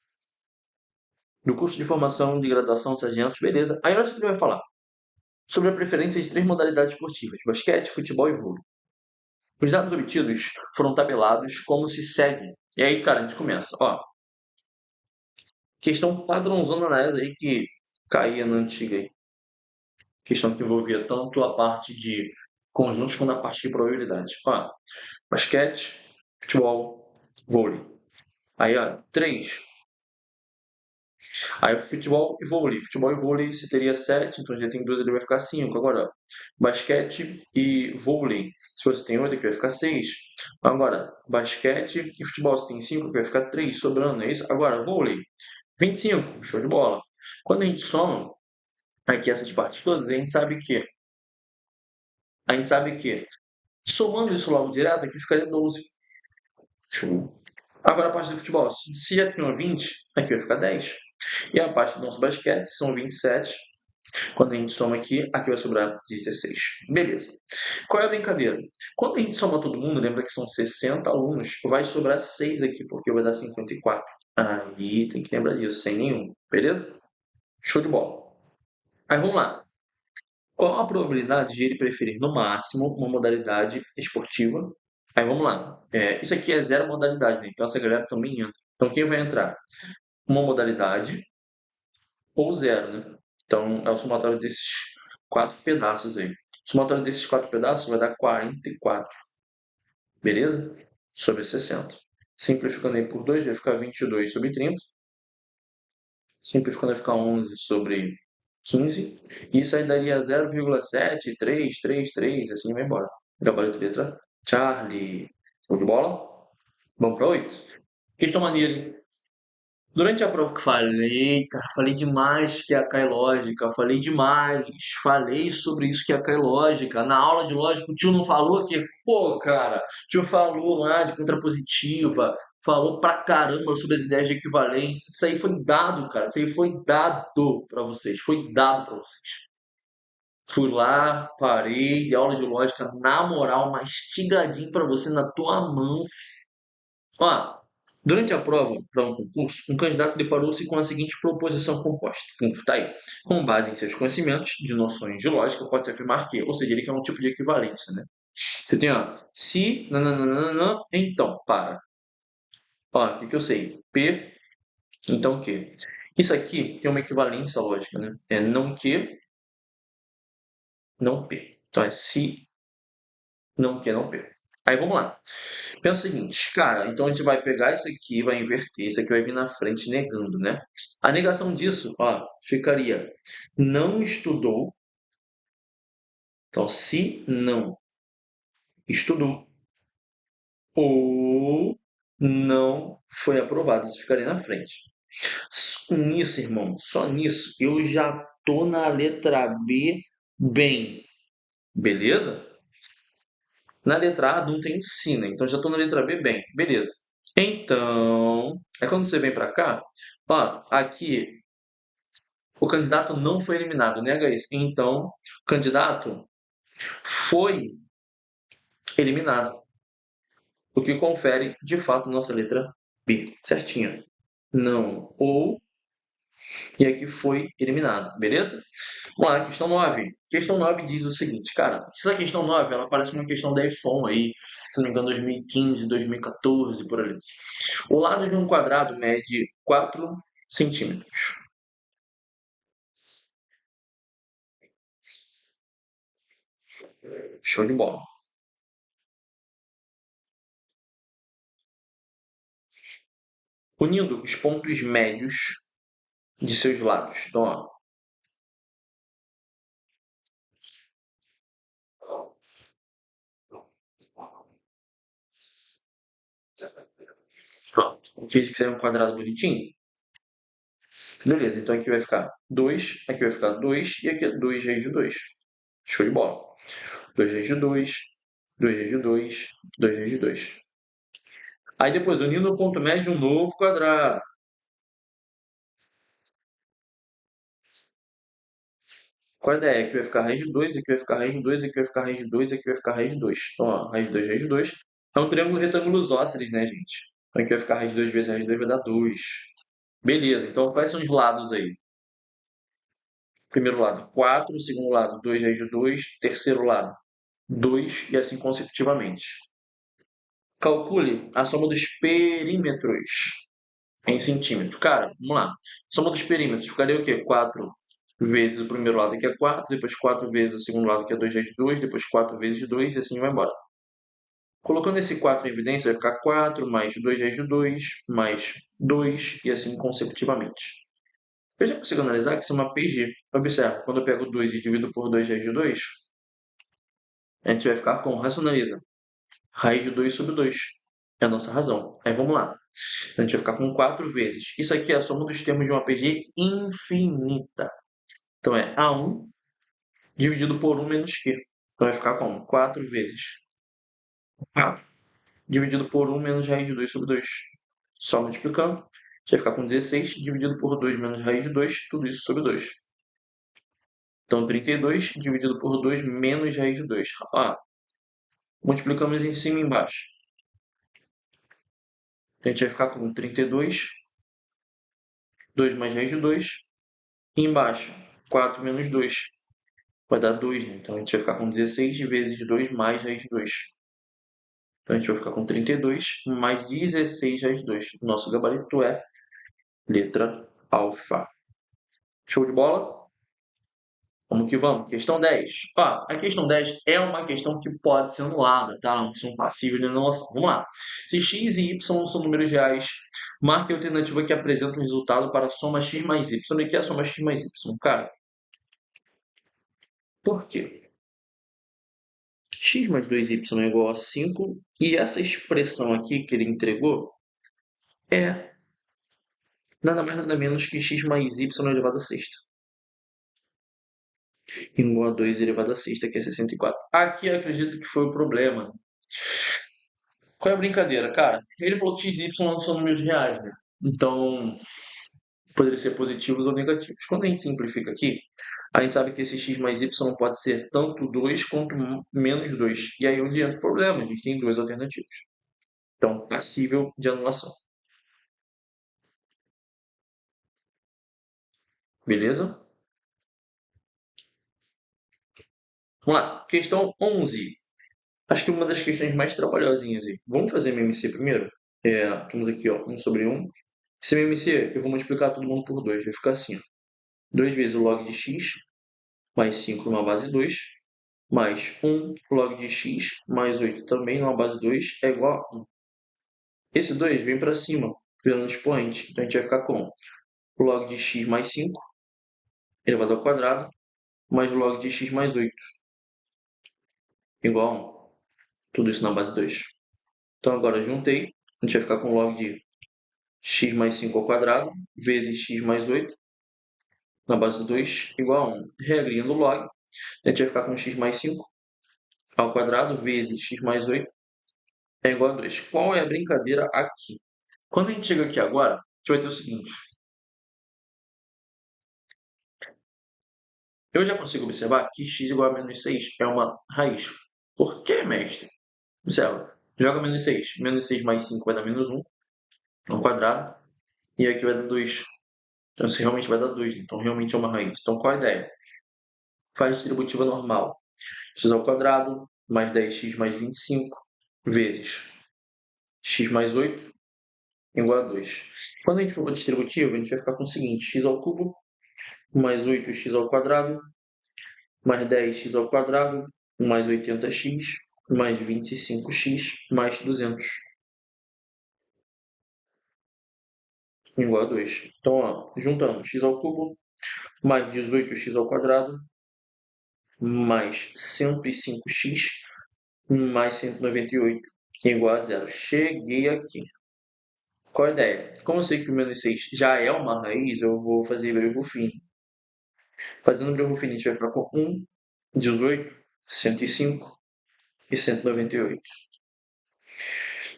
do curso de formação de graduação de sargentos, beleza. Aí olha o que ele vai falar. Sobre a preferência de 3 modalidades esportivas, basquete, futebol e vôlei. Os dados obtidos foram tabelados como se segue. E aí, cara, a gente começa. Ó, questão padrãozona na ESA aí que caía na antiga aí. Questão que envolvia tanto a parte de conjuntos quanto a parte de probabilidade. Ó, basquete, futebol, vôlei. Aí, ó, 3. Aí, futebol e vôlei. Futebol e vôlei você teria 7, então já tem 2 ali, vai ficar 5. Agora, ó, basquete e vôlei. Se você tem 8, aqui vai ficar 6. Agora, basquete e futebol, você tem 5, aqui vai ficar 3 sobrando, é isso? Agora, vôlei, 25, show de bola. Quando a gente soma aqui essas partes todas, a gente sabe que somando isso logo direto, aqui ficaria 12. Show. Agora a parte do futebol, se já tinha 20, aqui vai ficar 10. E a parte do nosso basquete são 27. Quando a gente soma aqui vai sobrar 16. Beleza. Qual é a brincadeira? Quando a gente soma todo mundo, lembra que são 60 alunos, vai sobrar 6 aqui, porque vai dar 54. Aí tem que lembrar disso, sem nenhum. Beleza? Show de bola. Aí vamos lá. Qual a probabilidade de ele preferir, no máximo, uma modalidade esportiva? Aí vamos lá. Isso aqui é zero modalidade, né? Então essa galera também entra. Então quem vai entrar? Uma modalidade ou zero, né? Então é o somatório desses 4 pedaços aí. O somatório desses 4 pedaços vai dar 44. Beleza? Sobre 60. Simplificando aí por 2, vai ficar 22 sobre 30. Simplificando vai ficar 11 sobre 15. Isso aí daria 0,7333, assim vai embora. Gabarito letra Charlie. Show de bola? Vamos para 8. Questão maneira, hein? Durante a prova que falei, cara, falei demais que ia cair lógica, falei demais, falei sobre isso que ia cair lógica. Na aula de lógica, o tio não falou que, pô, cara, o tio falou lá de contrapositiva, falou pra caramba sobre as ideias de equivalência. Isso aí foi dado, cara, isso aí foi dado pra vocês, foi dado pra vocês. Fui lá, parei, de aula de lógica, na moral, mastigadinho pra você, na tua mão, Ó, durante a prova para um concurso, um candidato deparou-se com a seguinte proposição composta. Tá aí. Com base em seus conhecimentos de noções de lógica, pode-se afirmar que, ou seja, ele quer um tipo de equivalência, né? Você tem, ó, se, nananana, então, para. Ó, o que que eu sei? P, então que. Isso aqui tem uma equivalência lógica, né? É não que, não P. Então é se, não que, não P. Aí vamos lá. Pensa o seguinte, cara, então a gente vai pegar isso aqui, vai inverter, isso aqui vai vir na frente negando, né? A negação disso, ó, ficaria não estudou. Então, se não estudou ou não foi aprovado, isso ficaria na frente. Nisso, irmão, só nisso, eu já tô na letra B bem, beleza? Na letra A não tem si, né? Então já tô na letra B bem, beleza. Então, é quando você vem para cá, ó, aqui o candidato não foi eliminado, nega isso. Então, o candidato foi eliminado, o que confere, de fato, nossa letra B, certinho. Não ou, e aqui foi eliminado, beleza? Vamos lá, questão 9. Questão 9 diz o seguinte, cara, essa questão 9, ela parece uma questão da iPhone aí, se não me engano, 2015, 2014, por ali. O lado de um quadrado mede 4 centímetros. Show de bola. Unindo os pontos médios de seus lados. Então, ó, pronto. Fiz que seja um quadrado bonitinho. Beleza, então aqui vai ficar 2, aqui vai ficar 2 e aqui é 2 vezes de 2. Show de bola. 2 vezes de 2, 2 vezes de 2, 2 vezes de 2. Aí depois, unindo o ponto médio, um novo quadrado. Qual a ideia? Aqui vai ficar raiz de 2, aqui vai ficar raiz de 2, aqui vai ficar raiz de 2, aqui vai ficar raiz de 2. Então, ó, raiz de 2 raiz de 2. É um triângulo retângulo isósceles, né, gente? Então aqui vai ficar raiz de 2 vezes raiz de 2 vai dar 2. Beleza, então quais são os lados aí? Primeiro lado, 4. Segundo lado, 2 raiz de 2. Terceiro lado, 2 e assim consecutivamente. Calcule a soma dos perímetros em centímetros. Cara, vamos lá. Soma dos perímetros ficaria o quê? 4 vezes o primeiro lado, que é 4, depois 4 vezes o segundo lado, que é 2 vezes 2, depois 4 vezes 2 e assim vai embora. Colocando esse 4 em evidência, vai ficar 4 mais 2 vezes 2, mais 2 e assim consecutivamente. Eu já consigo analisar que isso é uma PG. Observa, quando eu pego 2 e divido por 2 vezes 2, a gente vai ficar com, racionaliza, raiz de 2 sobre 2. É a nossa razão. Aí vamos lá. A gente vai ficar com 4 vezes. Isso aqui é a soma dos termos de uma PG infinita. Então é A1 dividido por 1 menos Q. Então vai ficar como? 4 vezes 4 dividido por 1 menos raiz de 2 sobre 2. Só multiplicando. A gente vai ficar com 16 dividido por 2 menos raiz de 2, tudo isso sobre 2. Então 32 dividido por 2 menos raiz de 2. Ah, multiplicamos em cima e embaixo. A gente vai ficar com 32, 2 mais raiz de 2. E embaixo, 4 menos 2. Vai dar 2, né? Então a gente vai ficar com 16 vezes 2 mais raiz de 2. Então a gente vai ficar com 32 mais 16 raiz de 2. Nosso gabarito é letra alfa. Show de bola? Vamos que vamos. Questão 10. Ó, a questão 10 é uma questão que pode ser anulada, tá? Não são passíveis de anulação. Vamos lá. Se x e y são números reais, marque a alternativa que apresenta o resultado para a soma x mais y. O que é a soma x mais y? Cara, por quê? X mais 2y é igual a 5, e essa expressão aqui que ele entregou é nada mais nada menos que x mais y elevado a sexta. Igual a 2 elevado a sexta, que é 64. Aqui eu acredito que foi o problema. Qual é a brincadeira, cara? Ele falou que x e y não são números reais, né? Então, poderia ser positivos ou negativos. Quando a gente simplifica aqui, a gente sabe que esse x mais y pode ser tanto 2 quanto menos 2. E aí onde entra o problema? A gente tem duas alternativas. Então, passível de anulação. Beleza? Vamos lá. Questão 11. Acho que uma das questões mais trabalhosinhas aí. Vamos fazer MMC primeiro? Temos aqui, ó, 1 sobre 1. Esse MMC, eu vou multiplicar todo mundo por 2. Vai ficar assim, ó. 2 vezes o log de x, mais 5 numa base 2, mais 1 log de x, mais 8 também numa base 2, é igual a 1. Esse 2 vem para cima, virando expoente. Então, a gente vai ficar com o log de x mais 5, elevado ao quadrado, mais o log de x mais 8, igual a 1. Tudo isso na base 2. Então, agora juntei. A gente vai ficar com o log de x mais 5 ao quadrado, vezes x mais 8, na base 2, igual a 1. Regrinha do log. A gente vai ficar com x mais 5 ao quadrado, vezes x mais 8, é igual a 2. Qual é a brincadeira aqui? Quando a gente chega aqui agora, a gente vai ter o seguinte. Eu já consigo observar que x igual a menos 6 é uma raiz. Por que, mestre? Observa. Joga menos 6. Menos 6 mais 5 vai dar menos 1 ao quadrado. E aqui vai dar 2. Então, isso realmente vai dar 2. Então, realmente é uma raiz. Então, qual a ideia? Faz distributiva normal. X ao quadrado mais 10x mais 25 vezes x mais 8 igual a 2. Quando a gente for para distributiva, a gente vai ficar com o seguinte. X ao cubo mais 8x ao quadrado mais 10x ao quadrado mais 80x mais 25x mais 200 igual a 2. Então, ó, juntando x ao cubo mais 18x ao quadrado mais 105x mais 198 igual a 0. Cheguei aqui. Qual a ideia? Como eu sei que o menos 6 já é uma raiz, eu vou fazer Breu fino. Fazendo Breu fino, a gente vai ficar com 1, 18, 105 e 198.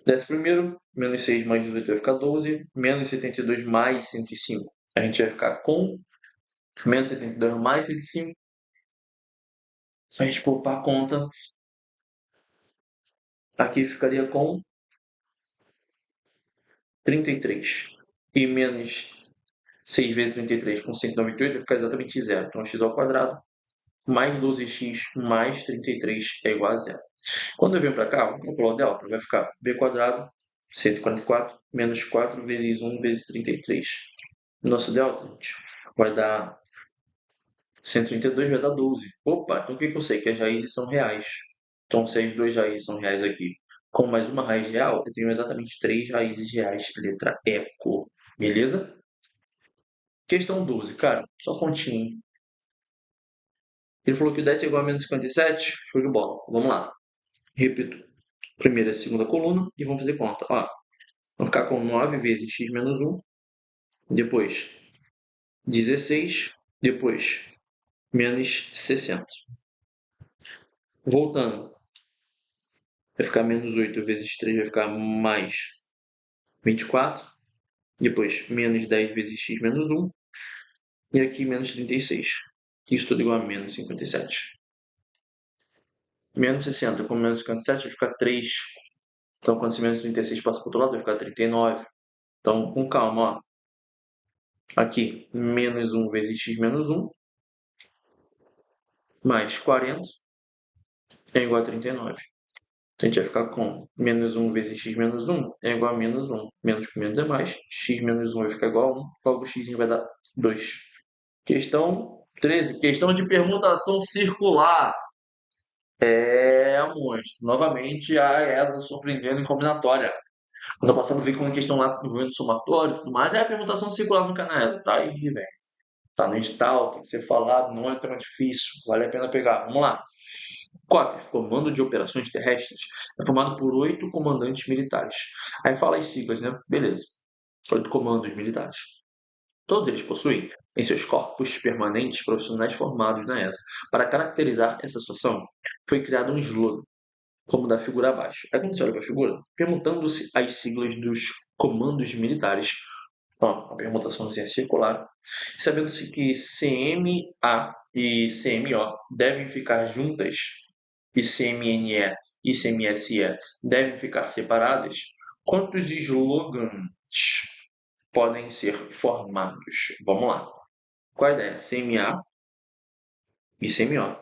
Desce primeiro, menos 6 mais 18 vai ficar 12, menos 72 mais 105. A gente vai ficar com menos 72 mais 105. Se a gente poupar a conta, aqui ficaria com 33. E menos 6 vezes 33 com 198 vai ficar exatamente zero. Então, x ao quadrado mais 12x mais 33 é igual a zero. Quando eu venho para cá, vou calcular o delta. Vai ficar b quadrado, 144, menos 4 vezes 1 vezes 33. Nosso delta, gente, vai dar 132, vai dar 12. Opa, então o que eu sei? Que as raízes são reais. Então, se as duas raízes são reais aqui, com mais uma raiz real, eu tenho exatamente 3 raízes reais, letra eco. Beleza? Questão 12, cara, só continha. Ele falou que o 10 é igual a menos 57. Show de bola. Vamos lá. Repito. Primeira e segunda coluna e vamos fazer conta. Ó, vamos ficar com 9 vezes x menos 1. Depois 16. Depois menos 60. Voltando. Vai ficar menos 8 vezes 3 vai ficar mais 24. Depois menos 10 vezes x menos 1. E aqui menos 36. Isso tudo igual a menos 57. Menos 60 com menos 57 vai ficar 3. Então, quando esse menos 36 passa para o outro lado, vai ficar 39. Então, com calma, ó. Aqui, menos 1 vezes x menos 1, mais 40, é igual a 39. Então, a gente vai ficar com menos 1 vezes x menos 1 é igual a menos 1. Menos com menos é mais. X menos 1 vai ficar igual a 1. Logo, x vai dar 2. Questão 13. Questão de permutação circular. É, monstro. Novamente, a ESA surpreendendo em combinatória. Ano passado veio com uma questão lá envolvendo somatório e tudo mais. É a permutação circular no Canesa. Tá aí, velho. Tá no edital, tem que ser falado, não é tão difícil. Vale a pena pegar. Vamos lá. Cotter, Comando de Operações Terrestres, é formado por 8 comandantes militares. Aí fala as siglas, né? Beleza. 8 comandos militares. Todos eles possuem em seus corpos permanentes profissionais formados na ESA. Para caracterizar essa situação, foi criado um slogan, como da figura abaixo. Aí quando você olha para a figura, permutando-se as siglas dos comandos militares, ó, a permutaçãozinha circular, sabendo-se que CMA e CMO devem ficar juntas e CMNE e CMSE devem ficar separadas, Quantos slogans podem ser formados? Vamos lá. Qual a ideia? CMA e CMO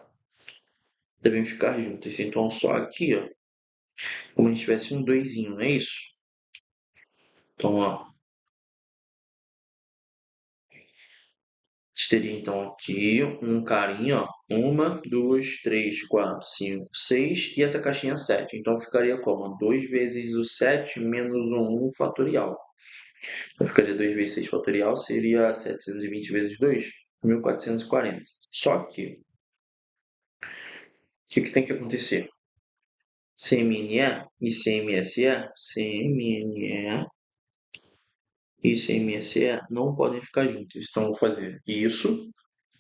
devem ficar juntos. Então, só aqui, ó, como a gente tivesse um doisinho, não é isso? Então, ó, a gente teria então aqui um carinha, ó, 1, 2, 3, 4, 5, 6 e essa caixinha 7. Então, ficaria como? 2 vezes o 7 menos o 1 fatorial. Então, ficaria 2 vezes 6 fatorial, seria 720 vezes 2, 1440. Só que, o que tem que acontecer? CMNE e CMSE, CMNE e CMSE não podem ficar juntos. Então, vou fazer isso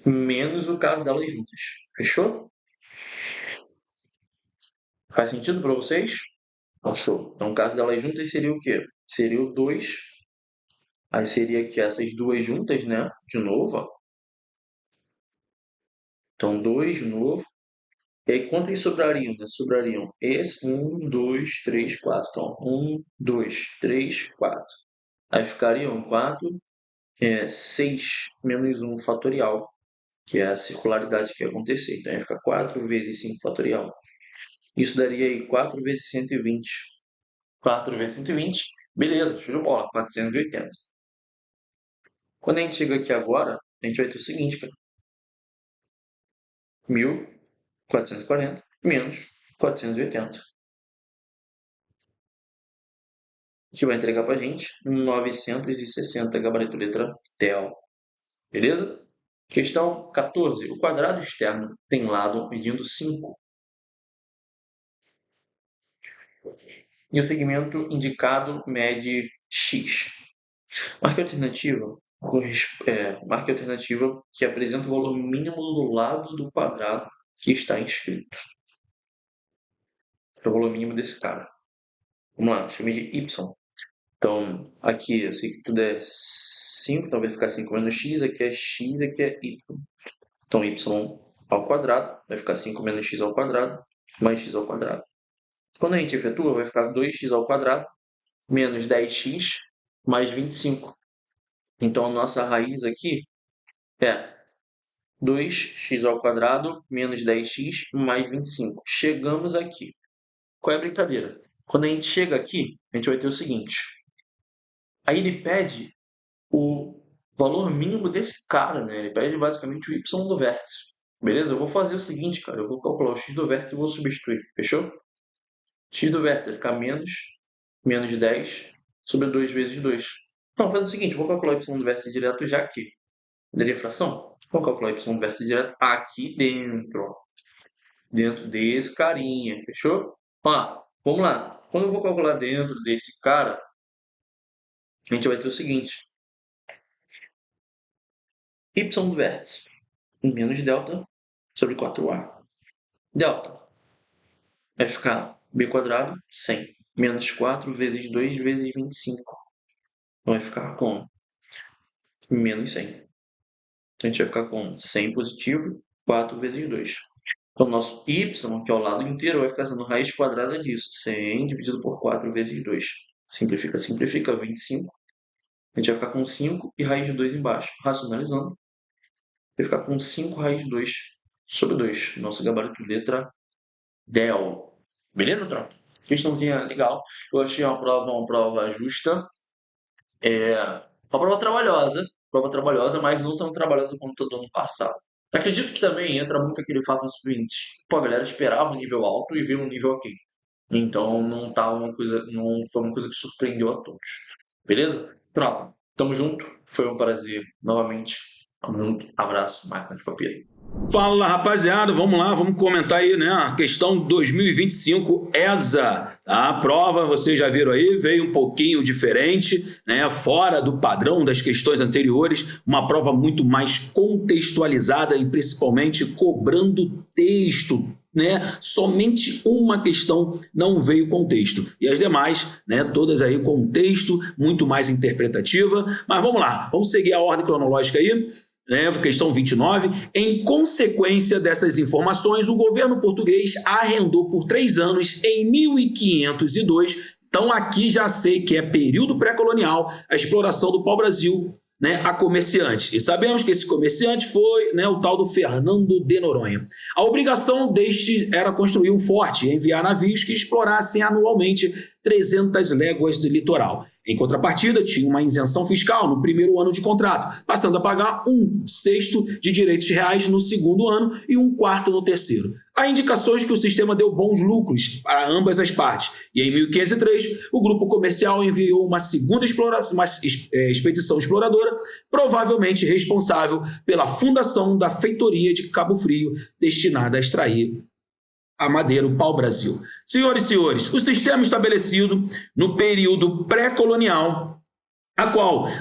menos o caso delas juntas. Fechou? Faz sentido para vocês? Então, show. Então, o caso delas juntas seria o quê? Seria o 2. Aí seria aqui essas duas juntas, né? De novo, ó. Então, 2 de novo. E aí, quantos sobrariam, né? Sobrariam esse 1, 2, 3, 4. Então, 1, 2, 3, 4. Aí ficariam 4, 6 menos 1 fatorial, que é a circularidade que ia acontecer. Então, ia ficar 4 vezes 5 fatorial. Isso daria aí 4 vezes 120. 4 vezes 120, beleza, show de bola, 480. Quando a gente chega aqui agora, a gente vai ter o seguinte, cara. 1.440 menos 480. Que vai entregar pra gente 960, gabarito letra del. Beleza? Questão 14. O quadrado externo tem lado medindo 5. E o segmento indicado mede x. Marque a alternativa, marque a alternativa que apresenta o valor mínimo do lado do quadrado que está inscrito. É o valor mínimo desse cara. Vamos lá, chame de y. Então, aqui eu sei que tudo é 5, então vai ficar 5 menos x, aqui é x, aqui é y. Então, y ao quadrado vai ficar 5 menos x ao quadrado mais x ao quadrado. Quando a gente efetua, vai ficar 2x ao quadrado menos 10x mais 25. Então, a nossa raiz aqui é 2x ao quadrado menos 10x mais 25. Chegamos aqui. Qual é a brincadeira? Quando a gente chega aqui, a gente vai ter o seguinte. Aí ele pede o valor mínimo desse cara, né? Ele pede basicamente o y do vértice. Beleza? Eu vou fazer o seguinte, cara. Eu vou calcular o x do vértice e vou substituir. Fechou? X do vértice vai ficar menos 10 sobre 2 vezes 2. Não, faz o seguinte. Eu vou calcular o y do vértice direto já aqui. Daria fração? Vamos calcular y do vértice direto aqui dentro. Ó. Dentro desse carinha. Fechou? Ó, vamos lá. Quando eu vou calcular dentro desse cara, a gente vai ter o seguinte. Y do vértice menos delta sobre 4a. Delta vai ficar b quadrado 100 menos 4 vezes 2 vezes 25. Vai ficar com menos 100. Então, a gente vai ficar com 100 positivo, 4 vezes 2. Então, nosso y, que é o lado inteiro, vai ficar sendo raiz quadrada disso. 100 dividido por 4 vezes 2. Simplifica, simplifica, 25. A gente vai ficar com 5 e raiz de 2 embaixo. Racionalizando, vai ficar com 5 raiz de 2 sobre 2. Nosso gabarito letra del. Beleza, tropa? Questãozinha legal. Eu achei uma prova justa. Uma prova trabalhosa, mas não tão trabalhosa quanto do ano passado. Acredito que também entra muito aquele fato do seguinte: pô, a galera esperava um nível alto e viu um nível ok. Então não foi uma coisa que surpreendeu a todos. Beleza? Tropa, tamo junto. Foi um prazer novamente. Tamo junto. Abraço, máquina de papel. Fala, rapaziada, vamos lá, vamos comentar aí, né, a questão 2025 ESA, tá? A prova, vocês já viram aí, veio um pouquinho diferente, né, fora do padrão das questões anteriores, uma prova muito mais contextualizada e principalmente cobrando texto, né? Somente uma questão não veio com texto e as demais, né, todas aí com texto, muito mais interpretativa, mas vamos lá, vamos seguir a ordem cronológica aí. Questão 29. Em consequência dessas informações, o governo português arrendou por 3 anos, em 1502, Então aqui já sei que é período pré-colonial, a exploração do pau-brasil, né, a comerciantes. E sabemos que esse comerciante foi, né, o tal do Fernando de Noronha. A obrigação deste era construir um forte e enviar navios que explorassem anualmente 300 léguas de litoral. Em contrapartida, tinha uma isenção fiscal no primeiro ano de contrato, passando a pagar 1/6 de direitos reais no segundo ano e 1/4 no terceiro. Há indicações que o sistema deu bons lucros para ambas as partes, e em 1503 o grupo comercial enviou uma segunda expedição exploradora, provavelmente responsável pela fundação da feitoria de Cabo Frio, destinada a extrair a madeira, o pau-brasil. Senhoras e senhores, o sistema estabelecido no período pré-colonial,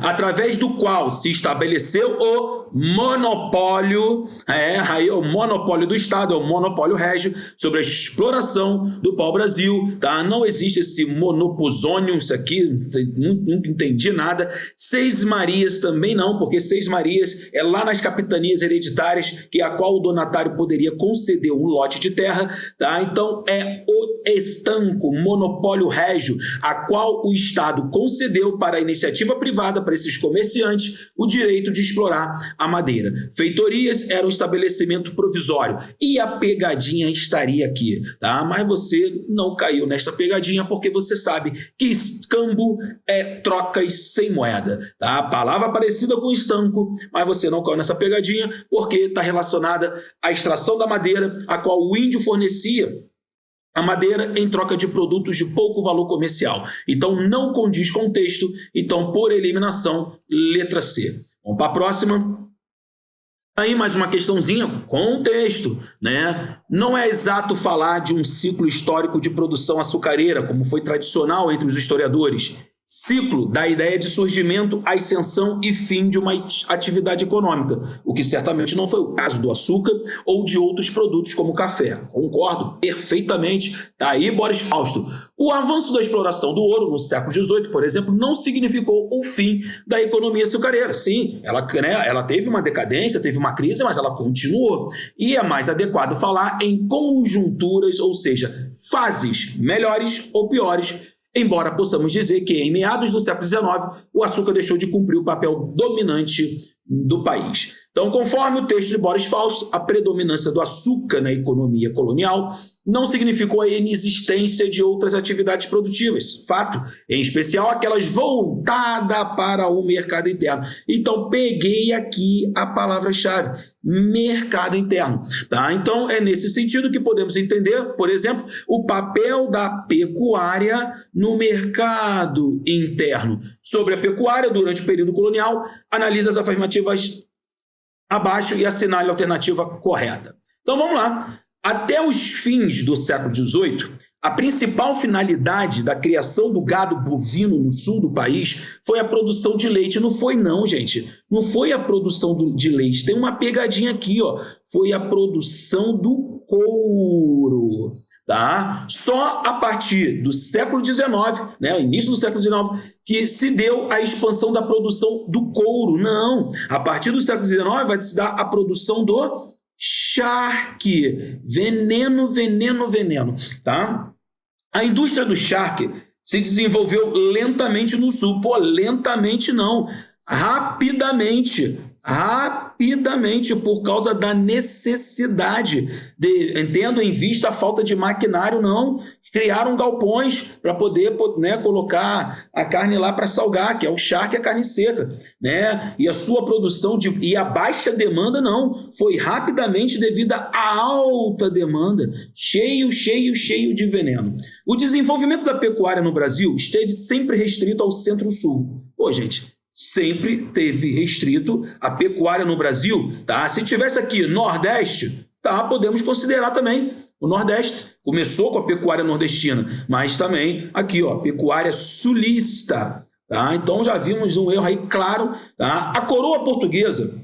através do qual se estabeleceu o monopólio, aí o monopólio do Estado, é o monopólio régio sobre a exploração do pau-brasil, tá? Não existe esse monopozônio, isso aqui, nunca entendi nada. Seis Marias também não, porque Seis Marias é lá nas capitanias hereditárias, que a qual o donatário poderia conceder um lote de terra, tá? Então é o estanco, monopólio régio, a qual o Estado concedeu para a iniciativa privada, para esses comerciantes, o direito de explorar a madeira. Feitorias era um estabelecimento provisório e a pegadinha estaria aqui, tá? Mas você não caiu nesta pegadinha porque você sabe que escambo é trocas sem moeda, tá? Palavra parecida com estanco, mas você não caiu nessa pegadinha porque está relacionada à extração da madeira, a qual o índio fornecia a madeira em troca de produtos de pouco valor comercial. Então, não condiz com o texto. Então, por eliminação, letra C. Vamos para a próxima. Aí, mais uma questãozinha, contexto, né? Não é exato falar de um ciclo histórico de produção açucareira, como foi tradicional entre os historiadores. Ciclo da ideia de surgimento, ascensão e fim de uma atividade econômica, o que certamente não foi o caso do açúcar ou de outros produtos como o café. Concordo perfeitamente. Tá aí, Boris Fausto. O avanço da exploração do ouro no século XVIII, por exemplo, não significou o fim da economia açucareira. Sim, ela teve uma decadência, teve uma crise, mas ela continuou. E é mais adequado falar em conjunturas, ou seja, fases melhores ou piores, embora possamos dizer que em meados do século XIX o açúcar deixou de cumprir o papel dominante do país. Então, conforme o texto de Boris Fausto, a predominância do açúcar na economia colonial não significou a inexistência de outras atividades produtivas, fato, em especial aquelas voltadas para o mercado interno. Então, peguei aqui a palavra-chave, mercado interno. Tá? Então, é nesse sentido que podemos entender, por exemplo, o papel da pecuária no mercado interno. Sobre a pecuária, durante o período colonial, analisa as afirmativas abaixo e assinale a alternativa correta. Então, vamos lá. Até os fins do século XVIII, a principal finalidade da criação do gado bovino no sul do país foi a produção de leite. Não foi não, gente. Não foi a produção de leite. Tem uma pegadinha aqui, ó. Foi a produção do couro. Tá? Só a partir do século XIX, né, início do século XIX, que se deu a expansão da produção do couro. Não. A partir do século XIX vai se dar a produção do charque, veneno, tá? A indústria do charque se desenvolveu lentamente no sul. Pô, lentamente não, rapidamente, por causa da necessidade, entendo, em vista a falta de maquinário, não, criaram galpões para poder, né, colocar a carne lá para salgar, que é o charque e a carne seca, né? E a sua produção e a baixa demanda não, foi rapidamente devido à alta demanda, cheio de veneno. O desenvolvimento da pecuária no Brasil esteve sempre restrito ao centro-sul. Pô, gente, sempre teve restrito a pecuária no Brasil, tá? Se tivesse aqui Nordeste, tá, podemos considerar também o Nordeste. Começou com a pecuária nordestina, mas também aqui, ó, pecuária sulista, tá? Então já vimos um erro aí claro, tá? A coroa portuguesa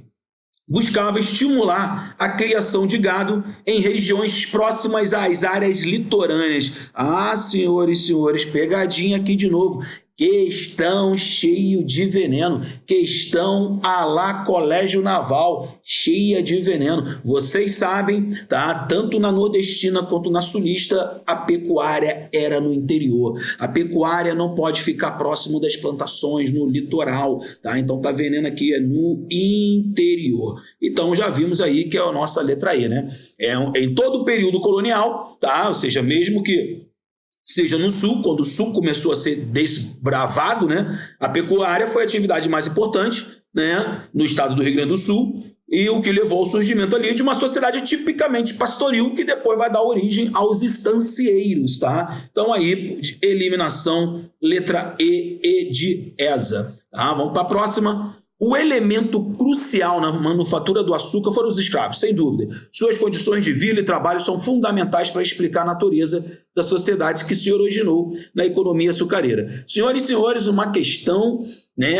buscava estimular a criação de gado em regiões próximas às áreas litorâneas. Ah, senhores, pegadinha aqui de novo. Questão cheio de veneno, questão à la Colégio Naval, cheia de veneno. Vocês sabem, tá? Tanto na nordestina quanto na sulista, a pecuária era no interior. A pecuária não pode ficar próximo das plantações, no litoral, tá? Então tá veneno aqui, é no interior. Então já vimos aí que é a nossa letra E, né? Em todo o período colonial, tá? Ou seja, mesmo que seja no sul, quando o sul começou a ser desbravado, né, a pecuária foi a atividade mais importante, né, no estado do Rio Grande do Sul, e o que levou ao surgimento ali de uma sociedade tipicamente pastoril, que depois vai dar origem aos estancieiros, tá? Então aí, eliminação, letra E de ESA. Tá? Vamos para a próxima. O elemento crucial na manufatura do açúcar foram os escravos, sem dúvida. Suas condições de vida e trabalho são fundamentais para explicar a natureza da sociedade que se originou na economia açucareira. Senhoras e senhores, uma questão, né,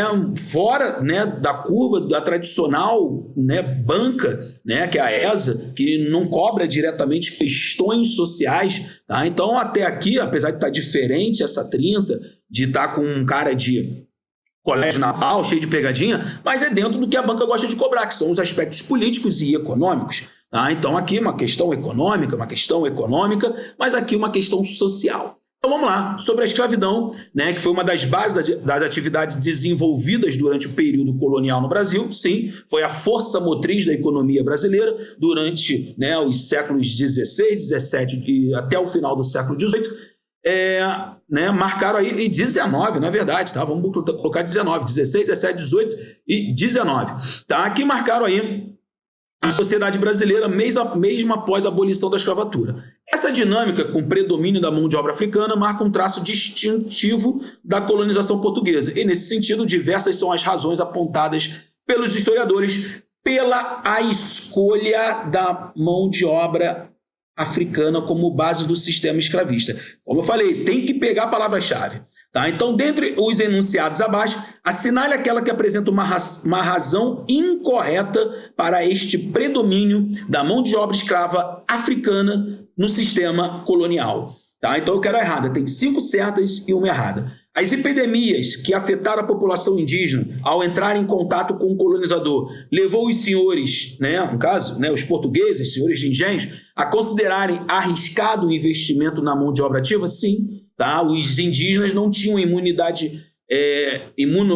fora, né, da curva da tradicional, né, banca, né, que é a ESA, que não cobra diretamente questões sociais. Tá? Então, até aqui, apesar de estar diferente essa 30, de estar com um cara de Colégio Naval, cheio de pegadinha, mas é dentro do que a banca gosta de cobrar, que são os aspectos políticos e econômicos. Tá? Então aqui uma questão econômica, mas aqui uma questão social. Então vamos lá, sobre a escravidão, né, que foi uma das bases das atividades desenvolvidas durante o período colonial no Brasil. Sim, foi a força motriz da economia brasileira durante, né, os séculos XVI, XVII e até o final do século XVIII. Né, marcaram aí, e 19, na verdade, tá? Vamos colocar 19, 16, 17, 18 e 19. Tá? Aqui marcaram aí a sociedade brasileira mesmo após a abolição da escravatura. Essa dinâmica com predomínio da mão de obra africana marca um traço distintivo da colonização portuguesa. E, nesse sentido, diversas são as razões apontadas pelos historiadores pela a escolha da mão de obra africana como base do sistema escravista. Como eu falei, tem que pegar a palavra-chave. Tá? Então, dentre os enunciados abaixo, assinale aquela que apresenta uma razão incorreta para este predomínio da mão de obra escrava africana no sistema colonial. Tá? Então, eu quero a errada. Tem 5 certas e uma errada. As epidemias que afetaram a população indígena ao entrar em contato com o colonizador levou os senhores, né, no caso, né, os portugueses, senhores de engenhos, a considerarem arriscado o investimento na mão de obra ativa? Sim. Tá? Os indígenas não tinham imunidade,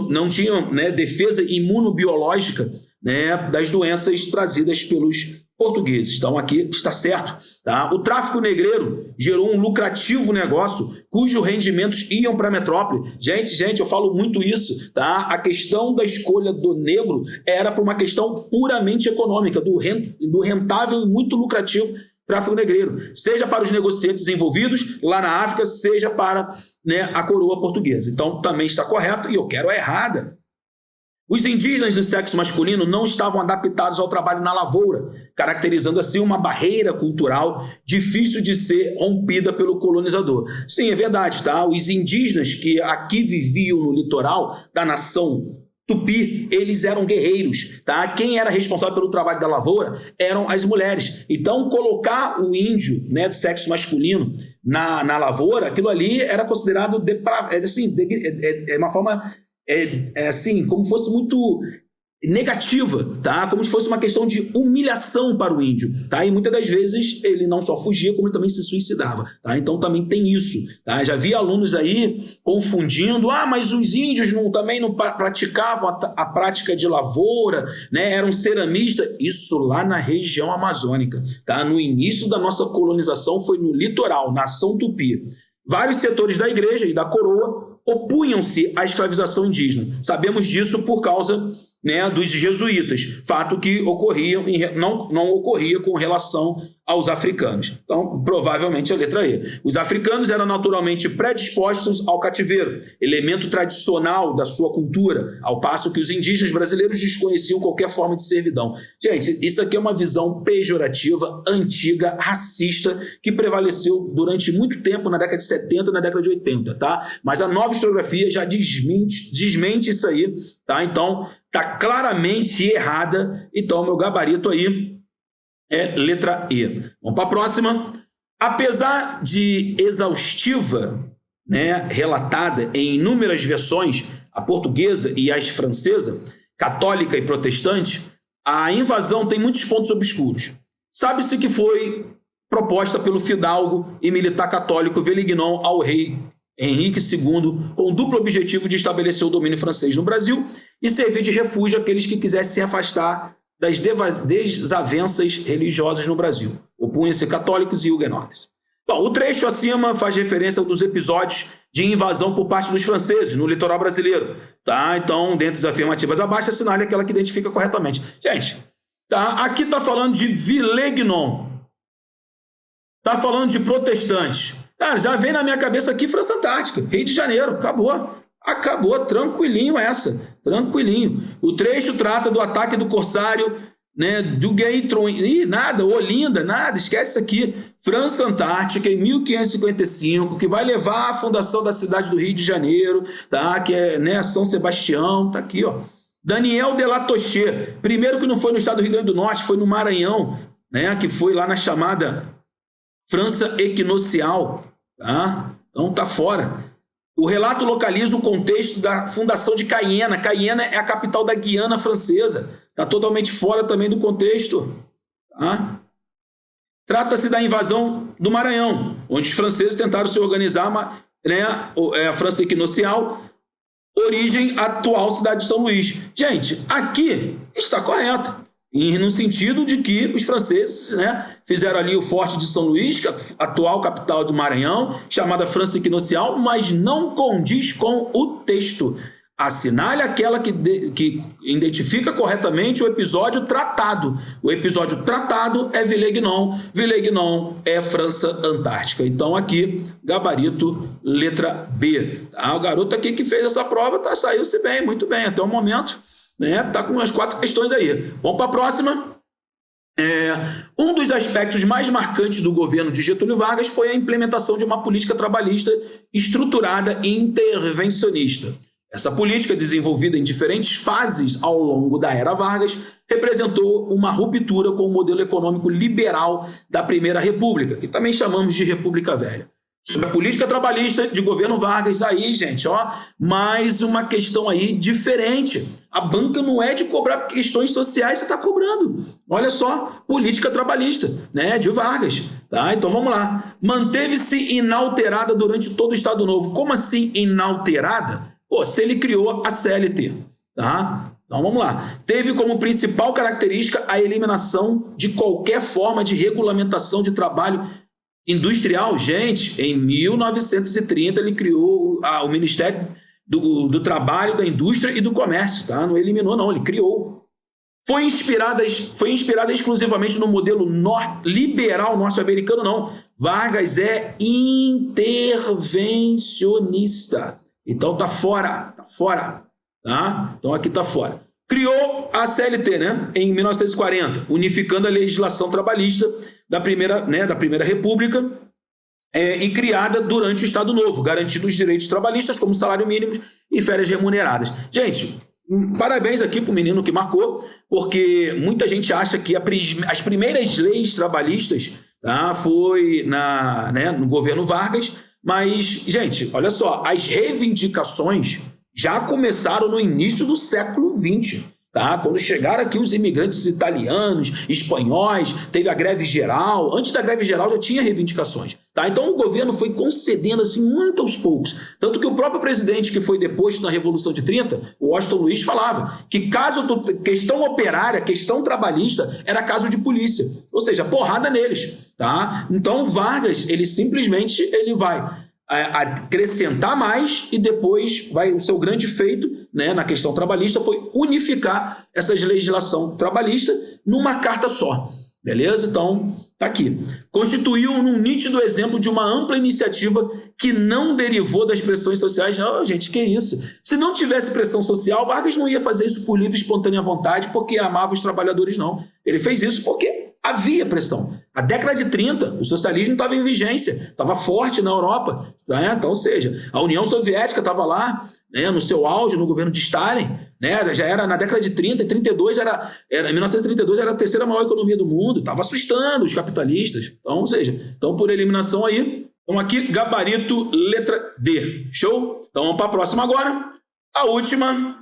não tinham, né, defesa imunobiológica, né, das doenças trazidas pelos portugueses. Então aqui está certo. Tá? O tráfico negreiro gerou um lucrativo negócio cujos rendimentos iam para a metrópole. Gente, eu falo muito isso. Tá? A questão da escolha do negro era por uma questão puramente econômica, do rentável e muito lucrativo tráfico negreiro, seja para os negociantes envolvidos lá na África, seja para, né, a coroa portuguesa. Então também está correto e eu quero a errada. Os indígenas do sexo masculino não estavam adaptados ao trabalho na lavoura, caracterizando assim uma barreira cultural difícil de ser rompida pelo colonizador. Sim, é verdade, tá? Os indígenas que aqui viviam no litoral da nação Tupi, eles eram guerreiros, tá? Quem era responsável pelo trabalho da lavoura eram as mulheres. Então, colocar o índio, né, do sexo masculino na lavoura, aquilo ali era considerado uma forma assim, como fosse muito negativa, tá? Como se fosse uma questão de humilhação para o índio, tá? E muitas das vezes ele não só fugia, como ele também se suicidava, tá? Então também tem isso, tá? Já vi alunos aí confundindo, mas os índios também não praticavam a prática de lavoura, né? Eram ceramistas, isso lá na região amazônica, tá? No início da nossa colonização foi no litoral, nação Tupi. Vários setores da igreja e da coroa opunham-se à escravização indígena. Sabemos disso por causa, né, dos jesuítas, fato que não ocorria com relação aos africanos. Então, provavelmente a letra E. Os africanos eram naturalmente predispostos ao cativeiro, elemento tradicional da sua cultura, ao passo que os indígenas brasileiros desconheciam qualquer forma de servidão. Gente, isso aqui é uma visão pejorativa, antiga, racista, que prevaleceu durante muito tempo na década de 70 e na década de 80, tá? Mas a nova historiografia já desmente isso aí, tá? Então, tá claramente errada. Então, meu gabarito aí é letra E. Vamos para a próxima. Apesar de exaustiva, né, relatada em inúmeras versões, a portuguesa e a francesa, católica e protestante, a invasão tem muitos pontos obscuros. Sabe-se que foi proposta pelo fidalgo e militar católico Velignon ao rei Henrique II, com o duplo objetivo de estabelecer o domínio francês no Brasil e servir de refúgio àqueles que quisessem se afastar das desavenças religiosas no Brasil. Opunham-se católicos e huguenotes. Bom, o trecho acima faz referência aos episódios de invasão por parte dos franceses no litoral brasileiro. Tá? Então, dentre as afirmativas abaixo, assinale aquela que identifica corretamente. Gente, tá? Aqui está falando de Villegnon. Está falando de protestantes. Cara, já vem na minha cabeça aqui França Antártica, Rio de Janeiro, acabou. Acabou, tranquilinho essa, tranquilinho. O trecho trata do ataque do corsário, né, do Gaitron, nada, Olinda, nada, esquece isso aqui. França Antártica, em 1555, que vai levar à fundação da cidade do Rio de Janeiro, tá, que é, né, São Sebastião, tá aqui, ó. Daniel de la Touche, primeiro que não foi no estado do Rio Grande do Norte, foi no Maranhão, né, que foi lá na chamada França Equinocial, tá? Então tá fora. O relato localiza o contexto da fundação de Cayena. Cayena é a capital da Guiana Francesa. Está totalmente fora também do contexto. Tá? Trata-se da invasão do Maranhão, onde os franceses tentaram se organizar, né, a França Equinocial, origem atual cidade de São Luís. Gente, aqui está correto. E no sentido de que os franceses, né, fizeram ali o Forte de São Luís, que é a atual capital do Maranhão, chamada França Equinocial, mas não condiz com o texto. Assinale aquela que identifica corretamente o episódio tratado. O episódio tratado é Villegnon. Villegnon é França Antártica. Então aqui, gabarito, letra B. Tá? O garoto aqui que fez essa prova saiu-se bem, muito bem, até o momento. Né? Tá com umas 4 questões aí. Vamos para a próxima. Um dos aspectos mais marcantes do governo de Getúlio Vargas foi a implementação de uma política trabalhista estruturada e intervencionista. Essa política, desenvolvida em diferentes fases ao longo da era Vargas, representou uma ruptura com o modelo econômico liberal da Primeira República, que também chamamos de República Velha. Sobre a política trabalhista de governo Vargas, aí, gente, ó, mais uma questão aí diferente. A banca não é de cobrar questões sociais, você está cobrando. Olha só, política trabalhista, né, de Vargas. Tá? Então vamos lá. Manteve-se inalterada durante todo o Estado Novo. Como assim inalterada? Pô, se ele criou a CLT. Tá? Então vamos lá. Teve como principal característica a eliminação de qualquer forma de regulamentação de trabalho industrial. Gente, em 1930 ele criou o Ministério do Trabalho, da Indústria e do Comércio, tá? Não eliminou não, ele criou. Foi inspirada exclusivamente no modelo liberal norte-americano, não. Vargas é intervencionista. Então tá fora, tá? Então aqui tá fora. Criou a CLT, né, em 1940, unificando a legislação trabalhista da Primeira República e criada durante o Estado Novo, garantindo os direitos trabalhistas como salário mínimo e férias remuneradas. Gente, parabéns aqui para o menino que marcou, porque muita gente acha que as primeiras leis trabalhistas, tá, foi no governo Vargas, mas, gente, olha só, as reivindicações já começaram no início do século XX, tá? Quando chegaram aqui os imigrantes italianos, espanhóis, teve a greve geral. Antes da greve geral já tinha reivindicações, tá? Então o governo foi concedendo assim muito aos poucos. Tanto que o próprio presidente que foi deposto na Revolução de 30, o Washington Luiz, falava que questão operária, questão trabalhista, era caso de polícia. Ou seja, porrada neles, tá? Então Vargas, ele simplesmente vai acrescentar mais e depois o seu grande feito, né, na questão trabalhista foi unificar essa legislação trabalhista numa carta só. Beleza? Então, tá aqui. Constituiu um nítido exemplo de uma ampla iniciativa que não derivou das pressões sociais. Oh, gente, que isso? Se não tivesse pressão social, Vargas não ia fazer isso por livre e espontânea vontade porque amava os trabalhadores, não. Ele fez isso porque havia pressão. A década de 30, o socialismo estava em vigência, estava forte na Europa. Né? Então, ou seja, a União Soviética estava lá, né, no seu auge, no governo de Stalin. Né? Já era na década de 30, em 32 em 1932 era a terceira maior economia do mundo, estava assustando os capitalistas. Então, ou seja, por eliminação aí, Então aqui, gabarito, letra D. Show? Então vamos para a próxima agora. A última.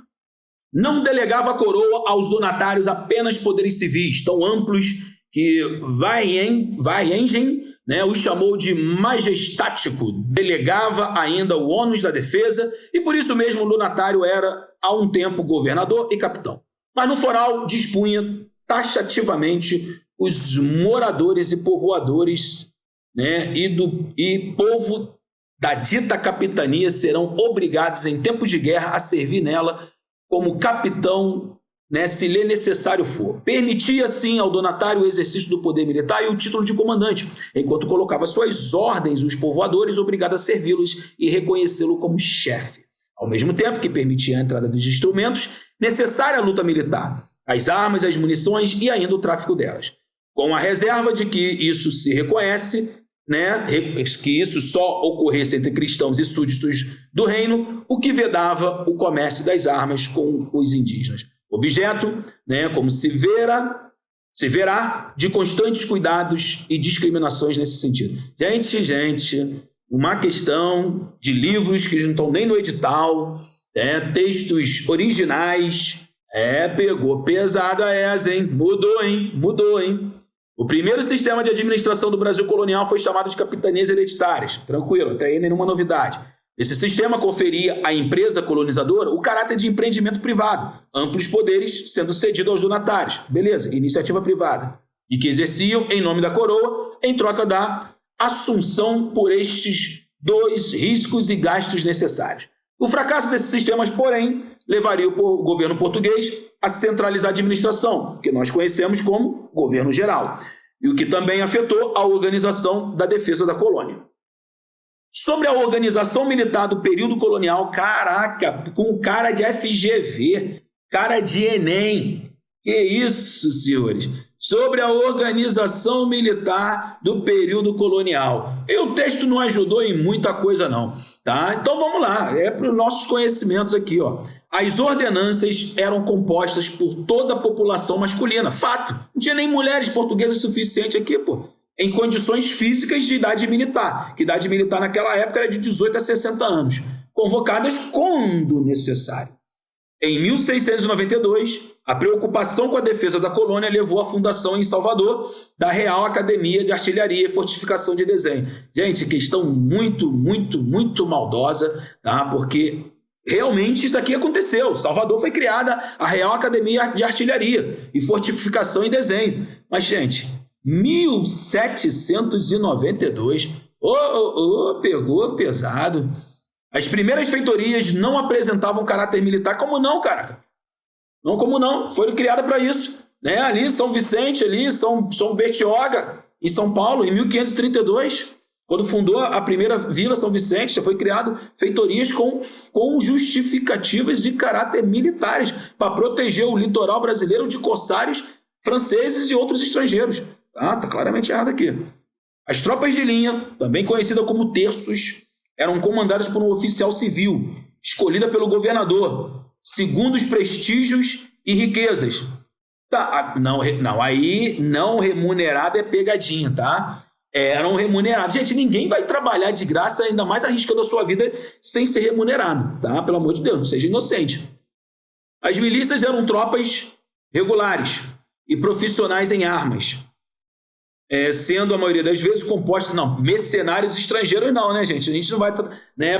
Não delegava a coroa aos donatários apenas poderes civis, tão amplos que Varengen, né, o chamou de majestático, delegava ainda o ônus da defesa e por isso mesmo o donatário era, há um tempo, governador e capitão. Mas no foral dispunha taxativamente os moradores e povoadores, né, e povo da dita capitania serão obrigados em tempos de guerra a servir nela como capitão, né, se lhe necessário for. Permitia, sim, ao donatário o exercício do poder militar e o título de comandante, enquanto colocava suas ordens os povoadores obrigados a servi-los e reconhecê-lo como chefe. Ao mesmo tempo que permitia a entrada dos instrumentos necessária à luta militar, as armas, as munições e ainda o tráfico delas. Com a reserva de que isso se reconhece, né, que isso só ocorresse entre cristãos e súditos do reino, o que vedava o comércio das armas com os indígenas. Objeto, né, como se verá, de constantes cuidados e discriminações nesse sentido. Gente, uma questão de livros que não estão nem no edital, textos originais, pegou pesado essa, hein? Mudou, hein? O primeiro sistema de administração do Brasil colonial foi chamado de capitanias hereditárias. Tranquilo, até aí nenhuma novidade. Esse sistema conferia à empresa colonizadora o caráter de empreendimento privado, amplos poderes sendo cedidos aos donatários. Beleza, iniciativa privada. E que exerciam em nome da coroa em troca da assunção por estes dois riscos e gastos necessários. O fracasso desses sistemas, porém, levaria o governo português a centralizar a administração, que nós conhecemos como governo geral, e o que também afetou a organização da defesa da colônia. Sobre a organização militar do período colonial, caraca, com cara de FGV, cara de Enem. Que isso, senhores? Sobre a organização militar do período colonial. E o texto não ajudou em muita coisa não, tá? Então vamos lá, para os nossos conhecimentos aqui, ó. As ordenanças eram compostas por toda a população masculina, fato. Não tinha nem mulheres portuguesas suficiente aqui, pô, em condições físicas de idade militar, que idade militar naquela época era de 18 a 60 anos, convocadas quando necessário. Em 1692, a preocupação com a defesa da colônia levou à fundação em Salvador da Real Academia de Artilharia e Fortificação de Desenho. Gente, questão muito maldosa, tá? Porque realmente isso aqui aconteceu. Salvador foi criada a Real Academia de Artilharia e Fortificação e Desenho. Mas, gente, 1792, pegou pesado. As primeiras feitorias não apresentavam caráter militar. Como não, caraca? Não, como não? Foram criadas para isso. Né? Ali, São Vicente, ali, São Bertioga, em São Paulo, em 1532, quando fundou a primeira Vila São Vicente, já foi criado feitorias com justificativas de caráter militares para proteger o litoral brasileiro de corsários franceses e outros estrangeiros. Tá claramente errado aqui. As tropas de linha, também conhecidas como terços, eram comandadas por um oficial civil, escolhida pelo governador, segundo os prestígios e riquezas. Tá, não, aí não remunerado é pegadinha, tá? Eram remunerados. Gente, ninguém vai trabalhar de graça, ainda mais arriscando a sua vida sem ser remunerado, tá? Pelo amor de Deus, não seja inocente. As milícias eram tropas regulares e profissionais em armas, sendo a maioria das vezes composta, mercenários estrangeiros não, né, gente? A gente não vai, né,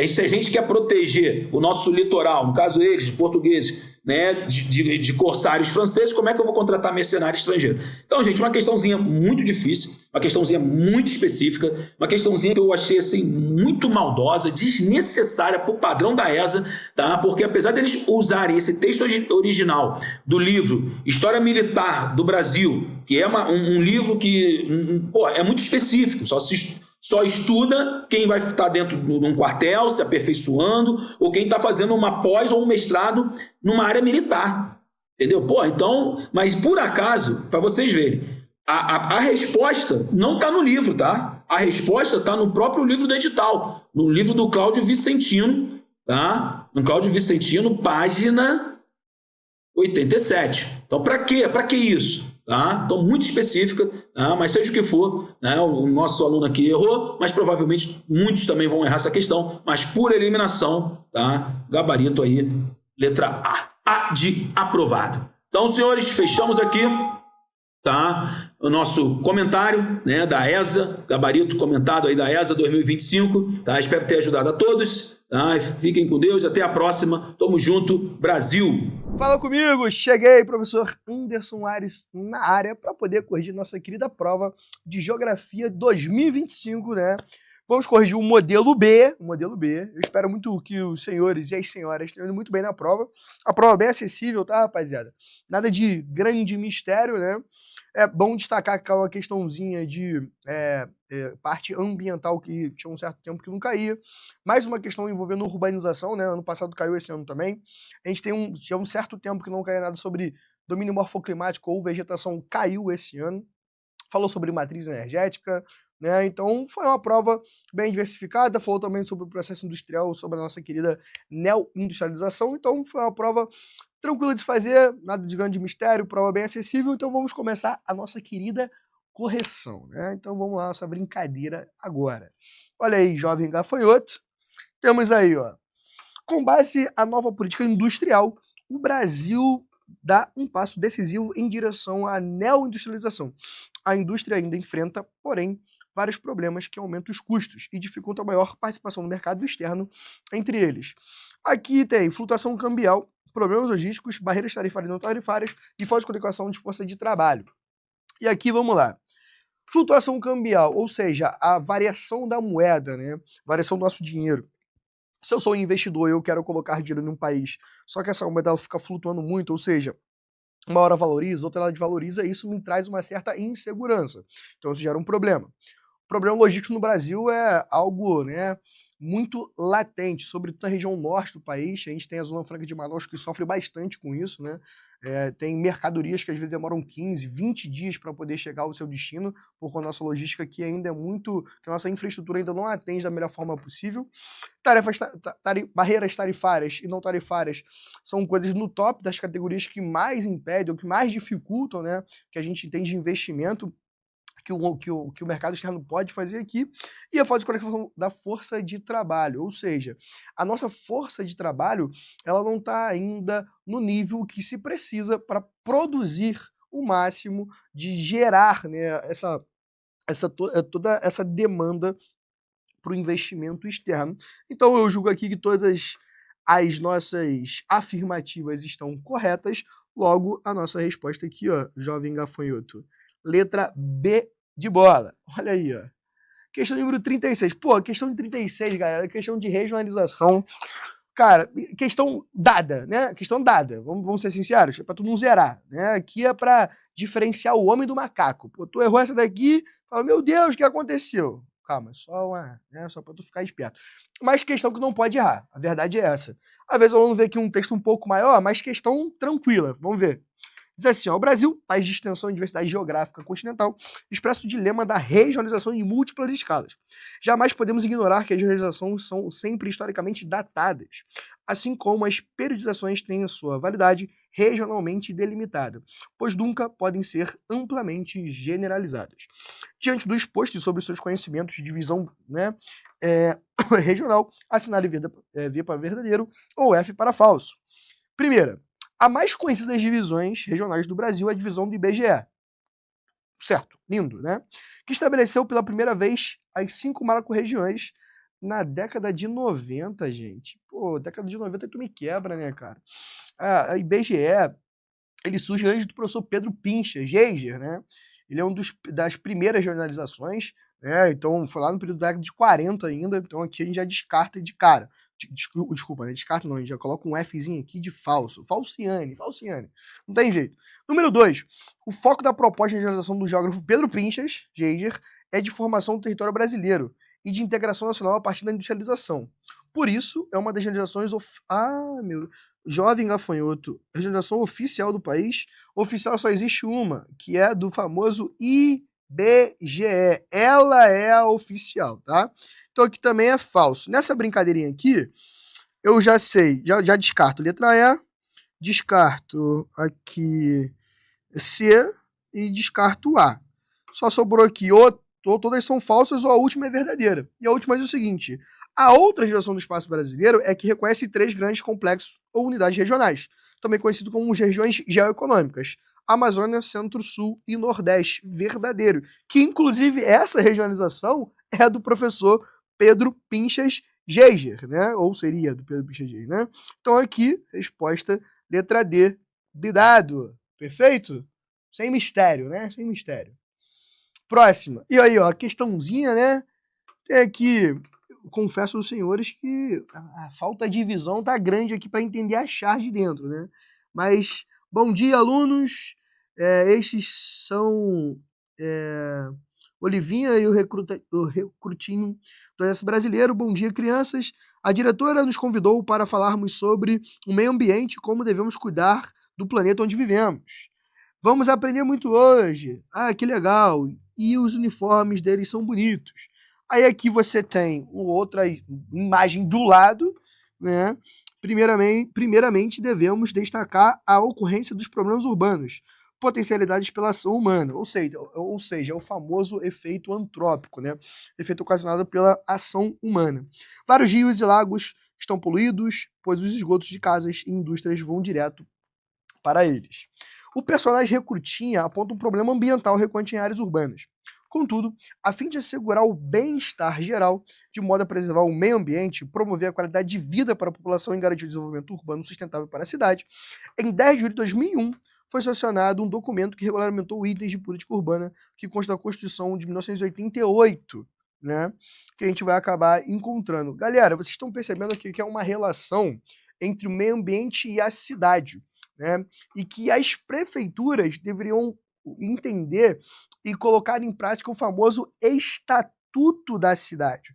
se a gente quer proteger o nosso litoral, no caso eles, portugueses, né, de corsários franceses, como é que eu vou contratar mercenário estrangeiro? Então, gente, uma questãozinha muito difícil, uma questãozinha muito específica, uma questãozinha que eu achei, assim, muito maldosa, desnecessária para o padrão da ESA, tá? Porque apesar deles usarem esse texto original do livro História Militar do Brasil, que é um livro que é muito específico, só estuda quem vai estar dentro de um quartel, se aperfeiçoando, ou quem está fazendo uma pós ou um mestrado numa área militar. Entendeu? Então, mas por acaso, para vocês verem, a resposta não está no livro, tá? A resposta está no próprio livro do edital, no livro do Cláudio Vicentino, tá? No Cláudio Vicentino, página 87. Então, para quê? Para que isso? tá? Então, muito específica, tá? Mas seja o que for, né? O nosso aluno aqui errou, mas provavelmente muitos também vão errar essa questão, mas por eliminação, tá? Gabarito aí, letra A. A de aprovado. Então, senhores, fechamos aqui, tá? O nosso comentário, né, da ESA, gabarito comentado aí da ESA 2025, tá? Espero ter ajudado a todos, tá? Fiquem com Deus, até a próxima. Tamo junto, Brasil! Fala comigo, cheguei, professor Anderson Ares na área para poder corrigir nossa querida prova de Geografia 2025, né? Vamos corrigir o modelo B, Eu espero muito que os senhores e as senhoras tenham ido muito bem na prova. A prova é bem acessível, tá, rapaziada? Nada de grande mistério, né? É bom destacar que é uma questãozinha de parte ambiental que tinha um certo tempo que não caía. Mais uma questão envolvendo urbanização, né? Ano passado caiu, esse ano também. A gente tinha um certo tempo que não caía nada sobre domínio morfoclimático ou vegetação, caiu esse ano. Falou sobre matriz energética, né? Então foi uma prova bem diversificada, falou também sobre o processo industrial, sobre a nossa querida neoindustrialização. Então foi uma prova tranquila de fazer, nada de grande mistério, prova bem acessível. Então vamos começar a nossa querida correção, né? Então vamos lá, nossa brincadeira agora. Olha aí, jovem gafanhoto. Temos aí, ó. Com base à nova política industrial, o Brasil dá um passo decisivo em direção à neoindustrialização. A indústria ainda enfrenta, porém, vários problemas que aumentam os custos e dificultam a maior participação no mercado externo, entre eles. Aqui tem flutuação cambial, problemas logísticos, barreiras tarifárias e não tarifárias e falta de qualificação de força de trabalho. E aqui, vamos lá. Flutuação cambial, ou seja, a variação da moeda, né? Variação do nosso dinheiro. Se eu sou um investidor e eu quero colocar dinheiro em um país, só que essa moeda fica flutuando muito, ou seja, uma hora valoriza, outra ela desvaloriza, e isso me traz uma certa insegurança. Então isso gera um problema. O problema logístico no Brasil é algo, né, muito latente, sobretudo na região norte do país. A gente tem a Zona Franca de Manaus que sofre bastante com isso, né? Tem mercadorias que às vezes demoram 15, 20 dias para poder chegar ao seu destino, porque a nossa logística aqui ainda é muito, que a nossa infraestrutura ainda não atende da melhor forma possível. Barreiras tarifárias e não tarifárias são coisas no top das categorias que mais impedem, ou que mais dificultam, né, que a gente entende de investimento que o mercado externo pode fazer aqui, e a falta de qualificação da força de trabalho, ou seja, a nossa força de trabalho ela não está ainda no nível que se precisa para produzir o máximo, de gerar, né, toda essa demanda para o investimento externo. Então eu julgo aqui que todas as nossas afirmativas estão corretas, logo a nossa resposta aqui, ó, jovem gafanhoto. Letra B de bola. Olha aí, ó. Questão número 36. Pô, questão de 36, galera. Questão de regionalização. Cara, questão dada, né? Questão dada. Vamos ser sinceros. É pra tu não zerar, né? Aqui é pra diferenciar o homem do macaco. Pô, tu errou essa daqui, fala, meu Deus, o que aconteceu? Calma, só pra tu ficar esperto. Mas questão que não pode errar. A verdade é essa. Às vezes o aluno vê aqui um texto um pouco maior, mas questão tranquila. Vamos ver. Diz assim, ó, o Brasil, país de extensão e diversidade geográfica continental, expressa o dilema da regionalização em múltiplas escalas. Jamais podemos ignorar que as regionalizações são sempre historicamente datadas, assim como as periodizações têm a sua validade regionalmente delimitada, pois nunca podem ser amplamente generalizadas. Diante do exposto e sobre seus conhecimentos de visão, né, regional, assinale V para verdadeiro ou F para falso. Primeira, a mais conhecida das divisões regionais do Brasil é a divisão do IBGE. Certo, lindo, né? Que estabeleceu pela primeira vez as 5 macro-regiões na década de 90, gente. Pô, década de 90 tu me quebra, né, cara? A IBGE, ele surge antes do professor Pedro Pincha, Geiger, né? Ele é das primeiras regionalizações, né? Então, foi lá no período da década de 40 ainda, então aqui a gente já descarta de cara. Desculpa, né? Descarta não, a gente já coloca um Fzinho aqui de falso. Falciane. Não tem jeito. Número 2. O foco da proposta de regionalização do geógrafo Pedro Pinchas, Geiger, é de formação do território brasileiro e de integração nacional a partir da industrialização. Por isso, é uma das regionalizações... Jovem gafanhoto. Regionalização oficial do país. Oficial só existe uma, que é do famoso IBGE. Ela é a oficial, tá? Então aqui também é falso. Nessa brincadeirinha aqui, eu já sei, já descarto letra E, descarto aqui C e descarto o A. Só sobrou aqui, todas são falsas ou a última é verdadeira. E a última diz o seguinte: a outra legislação do espaço brasileiro é que reconhece 3 grandes complexos ou unidades regionais, também conhecido como regiões geoeconômicas: Amazônia, Centro-Sul e Nordeste. Verdadeiro. Que, inclusive, essa regionalização é do professor Pedro Pinchas Geiger, né? Ou seria do Pedro Pinchas Geiger, né? Então aqui, resposta letra D de dado. Perfeito? Sem mistério, né? Sem mistério. Próxima. E aí, ó, questãozinha, né? Tem aqui, confesso aos senhores que a falta de visão tá grande aqui para entender a charge dentro, né? Mas, bom dia, alunos. Estes são Olivinha e o recrutinho do Exército Brasileiro. Bom dia, crianças. A diretora nos convidou para falarmos sobre o meio ambiente e como devemos cuidar do planeta onde vivemos. Vamos aprender muito hoje. Ah, que legal. E os uniformes deles são bonitos. Aí aqui você tem outra imagem do lado, né? Primeiramente, devemos destacar a ocorrência dos problemas urbanos, potencialidades pela ação humana, ou seja, é o famoso efeito antrópico, né? Efeito ocasionado pela ação humana. Vários rios e lagos estão poluídos, pois os esgotos de casas e indústrias vão direto para eles. O personagem recrutinha aponta um problema ambiental recorrente em áreas urbanas. Contudo, a fim de assegurar o bem-estar geral, de modo a preservar o meio ambiente, promover a qualidade de vida para a população e garantir o desenvolvimento urbano sustentável para a cidade, em 10 de julho de 2001, foi sancionado um documento que regulamentou itens de política urbana que consta da Constituição de 1988, né? Que a gente vai acabar encontrando. Galera, vocês estão percebendo aqui que é uma relação entre o meio ambiente e a cidade, né? E que as prefeituras deveriam entender e colocar em prática o famoso Estatuto da Cidade,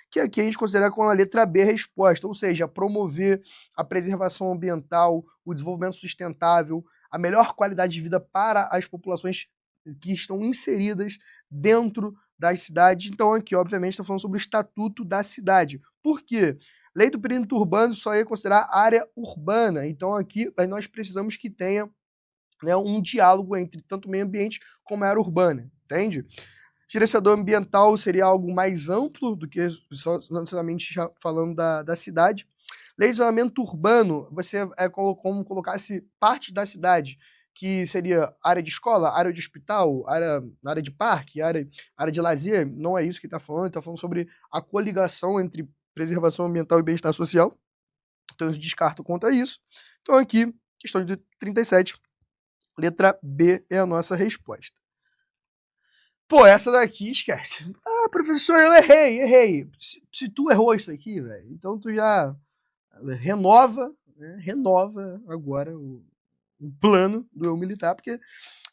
que aqui a gente considera com a letra B a resposta, ou seja, promover a preservação ambiental, o desenvolvimento sustentável, a melhor qualidade de vida para as populações que estão inseridas dentro das cidades. Então aqui, obviamente, está falando sobre o Estatuto da Cidade. Por quê? Lei do perímetro urbano só ia considerar área urbana. Então aqui nós precisamos que tenha, né, um diálogo entre tanto o meio ambiente como a área urbana, entende? Gerenciador ambiental seria algo mais amplo do que só necessariamente falando da cidade. Lei de zoneamento urbano, você como colocasse parte da cidade, que seria área de escola, área de hospital, área de parque, área de lazer. Não é isso que ele está falando sobre a coligação entre preservação ambiental e bem-estar social. Então eu descarto quanto a isso. Então aqui, questão de 37, letra B é a nossa resposta. Pô, essa daqui esquece. Ah, professor, eu errei. Se tu errou isso aqui, velho, então tu já renova agora o plano do eu militar, porque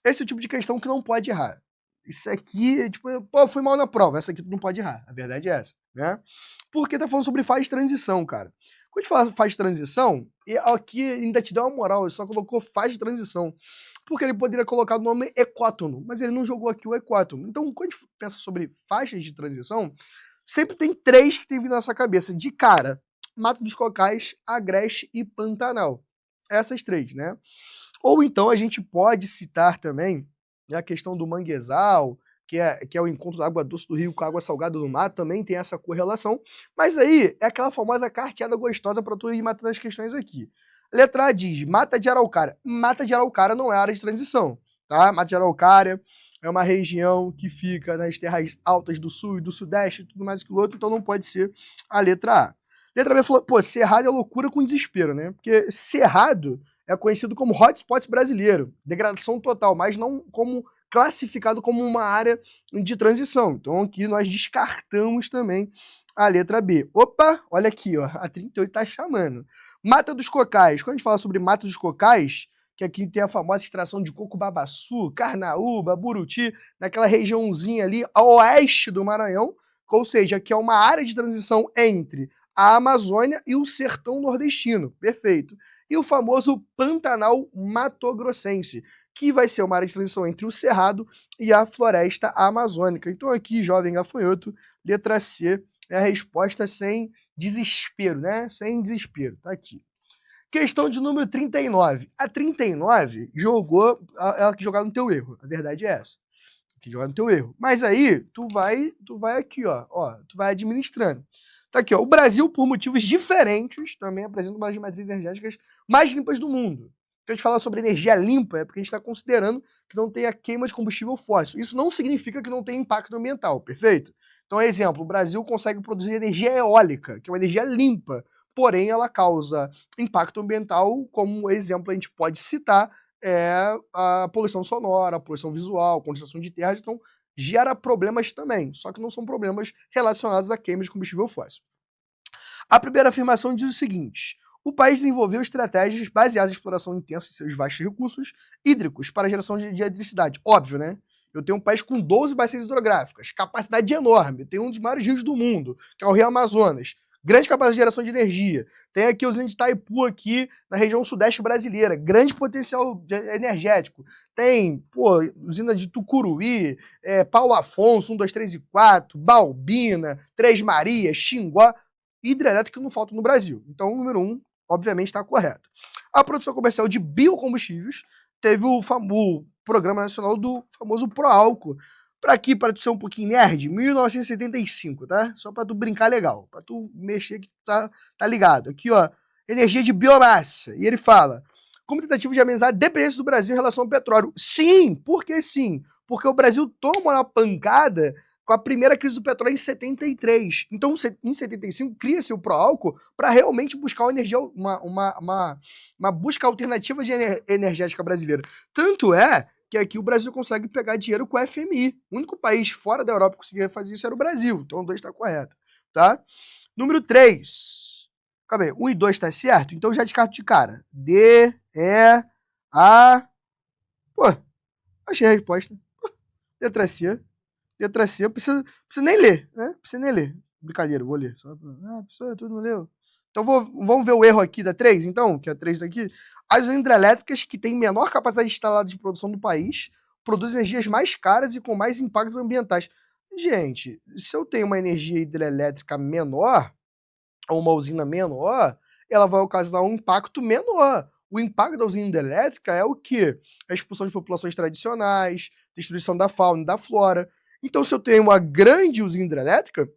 esse é o tipo de questão que não pode errar. Isso aqui, tipo, pô, fui mal na prova, essa aqui tu não pode errar. A verdade é essa, né? Porque tá falando sobre fase de transição, cara. Quando a gente fala fase de transição, aqui ainda te deu uma moral, ele só colocou fase de transição. Porque ele poderia colocar o nome ecótono, mas ele não jogou aqui o ecótono. Então, quando a gente pensa sobre faixas de transição, sempre tem 3 que tem vindo na nossa cabeça. De cara, Mata dos Cocais, Agreste e Pantanal. Essas 3, né? Ou então a gente pode citar também, né, a questão do manguezal, que é o encontro da água doce do rio com a água salgada do mar, também tem essa correlação. Mas aí é aquela famosa carteada gostosa para tu ir matando as questões aqui. Letra A diz, Mata de Araucária. Mata de Araucária não é área de transição, tá? Mata de Araucária é uma região que fica nas terras altas do sul e do sudeste e tudo mais que o outro, então não pode ser a letra A. Letra B falou, pô, Cerrado é loucura com desespero, né? Porque Cerrado é conhecido como hotspot brasileiro, degradação total, mas não como classificado como uma área de transição. Então aqui nós descartamos também a letra B. Opa, olha aqui, ó, a 38 tá chamando. Mata dos Cocais. Quando a gente fala sobre Mata dos Cocais, que aqui tem a famosa extração de coco babaçu, Carnaúba, Buruti, naquela regiãozinha ali a oeste do Maranhão, ou seja, que é uma área de transição entre a Amazônia e o sertão nordestino. Perfeito. E o famoso Pantanal Mato-Grossense, que vai ser uma área de transição entre o Cerrado e a floresta amazônica. Então aqui, jovem gafanhoto, letra C é a resposta sem desespero, né? Sem desespero, tá aqui. Questão de número 39. A 39 jogou, ela que jogar no teu erro. A verdade é essa. Que jogar no teu erro. Mas aí, tu vai aqui, ó. Tu vai administrando. Tá aqui, ó. O Brasil, por motivos diferentes, também apresenta uma das matrizes energéticas mais limpas do mundo. Então a gente fala sobre energia limpa é porque a gente está considerando que não tem a queima de combustível fóssil. Isso não significa que não tem impacto ambiental, perfeito? Então, exemplo, o Brasil consegue produzir energia eólica, que é uma energia limpa, porém ela causa impacto ambiental, como exemplo a gente pode citar, a poluição sonora, a poluição visual, a condensação de terras, então gera problemas também, só que não são problemas relacionados à queima de combustível fóssil. A primeira afirmação diz o seguinte: o país desenvolveu estratégias baseadas em exploração intensa de seus vastos recursos hídricos para a geração de eletricidade. Óbvio, né? Eu tenho um país com 12 bacias hidrográficas, capacidade enorme, tem um dos maiores rios do mundo, que é o Rio Amazonas, grande capacidade de geração de energia. Tem aqui a usina de Itaipu, aqui na região sudeste brasileira, grande potencial energético. Tem, usina de Tucuruí, Paulo Afonso, 1, 2, 3 e 4, Balbina, Três Marias, Xingó, hidrelétrica que não falta no Brasil. Então, o número 1, obviamente, está correto. A produção comercial de biocombustíveis teve o Programa Nacional do famoso Proálcool. Para tu ser um pouquinho nerd, 1975, tá? Só para tu brincar legal, para tu mexer que tá ligado. Aqui, ó, energia de biomassa. E ele fala, como tentativa de amenizar a dependência do Brasil em relação ao petróleo. Sim, por que sim? Porque o Brasil toma uma pancada com a primeira crise do petróleo em 73. Então, em 75, cria-se o Proálcool para realmente buscar uma energia, uma busca alternativa de energética brasileira. Tanto é que aqui o Brasil consegue pegar dinheiro com o FMI. O único país fora da Europa que conseguia fazer isso era o Brasil. Então, o 2 está correto, tá? Número 3. Calma aí, 1 e 2 está certo? Então, já descarto de cara. D, E, A... Achei a resposta. Letra C. Letra C, eu preciso nem ler, né? Precisa nem ler. Brincadeira, vou ler. Professor, tudo não leu. Então vamos ver o erro aqui da 3, então, que é a 3 daqui. As usinas hidrelétricas que têm menor capacidade instalada de produção do país produzem energias mais caras e com mais impactos ambientais. Gente, se eu tenho uma energia hidrelétrica menor, ou uma usina menor, ela vai ocasionar um impacto menor. O impacto da usina hidrelétrica é o quê? A expulsão de populações tradicionais, destruição da fauna e da flora. Então, se eu tenho uma grande usina hidrelétrica,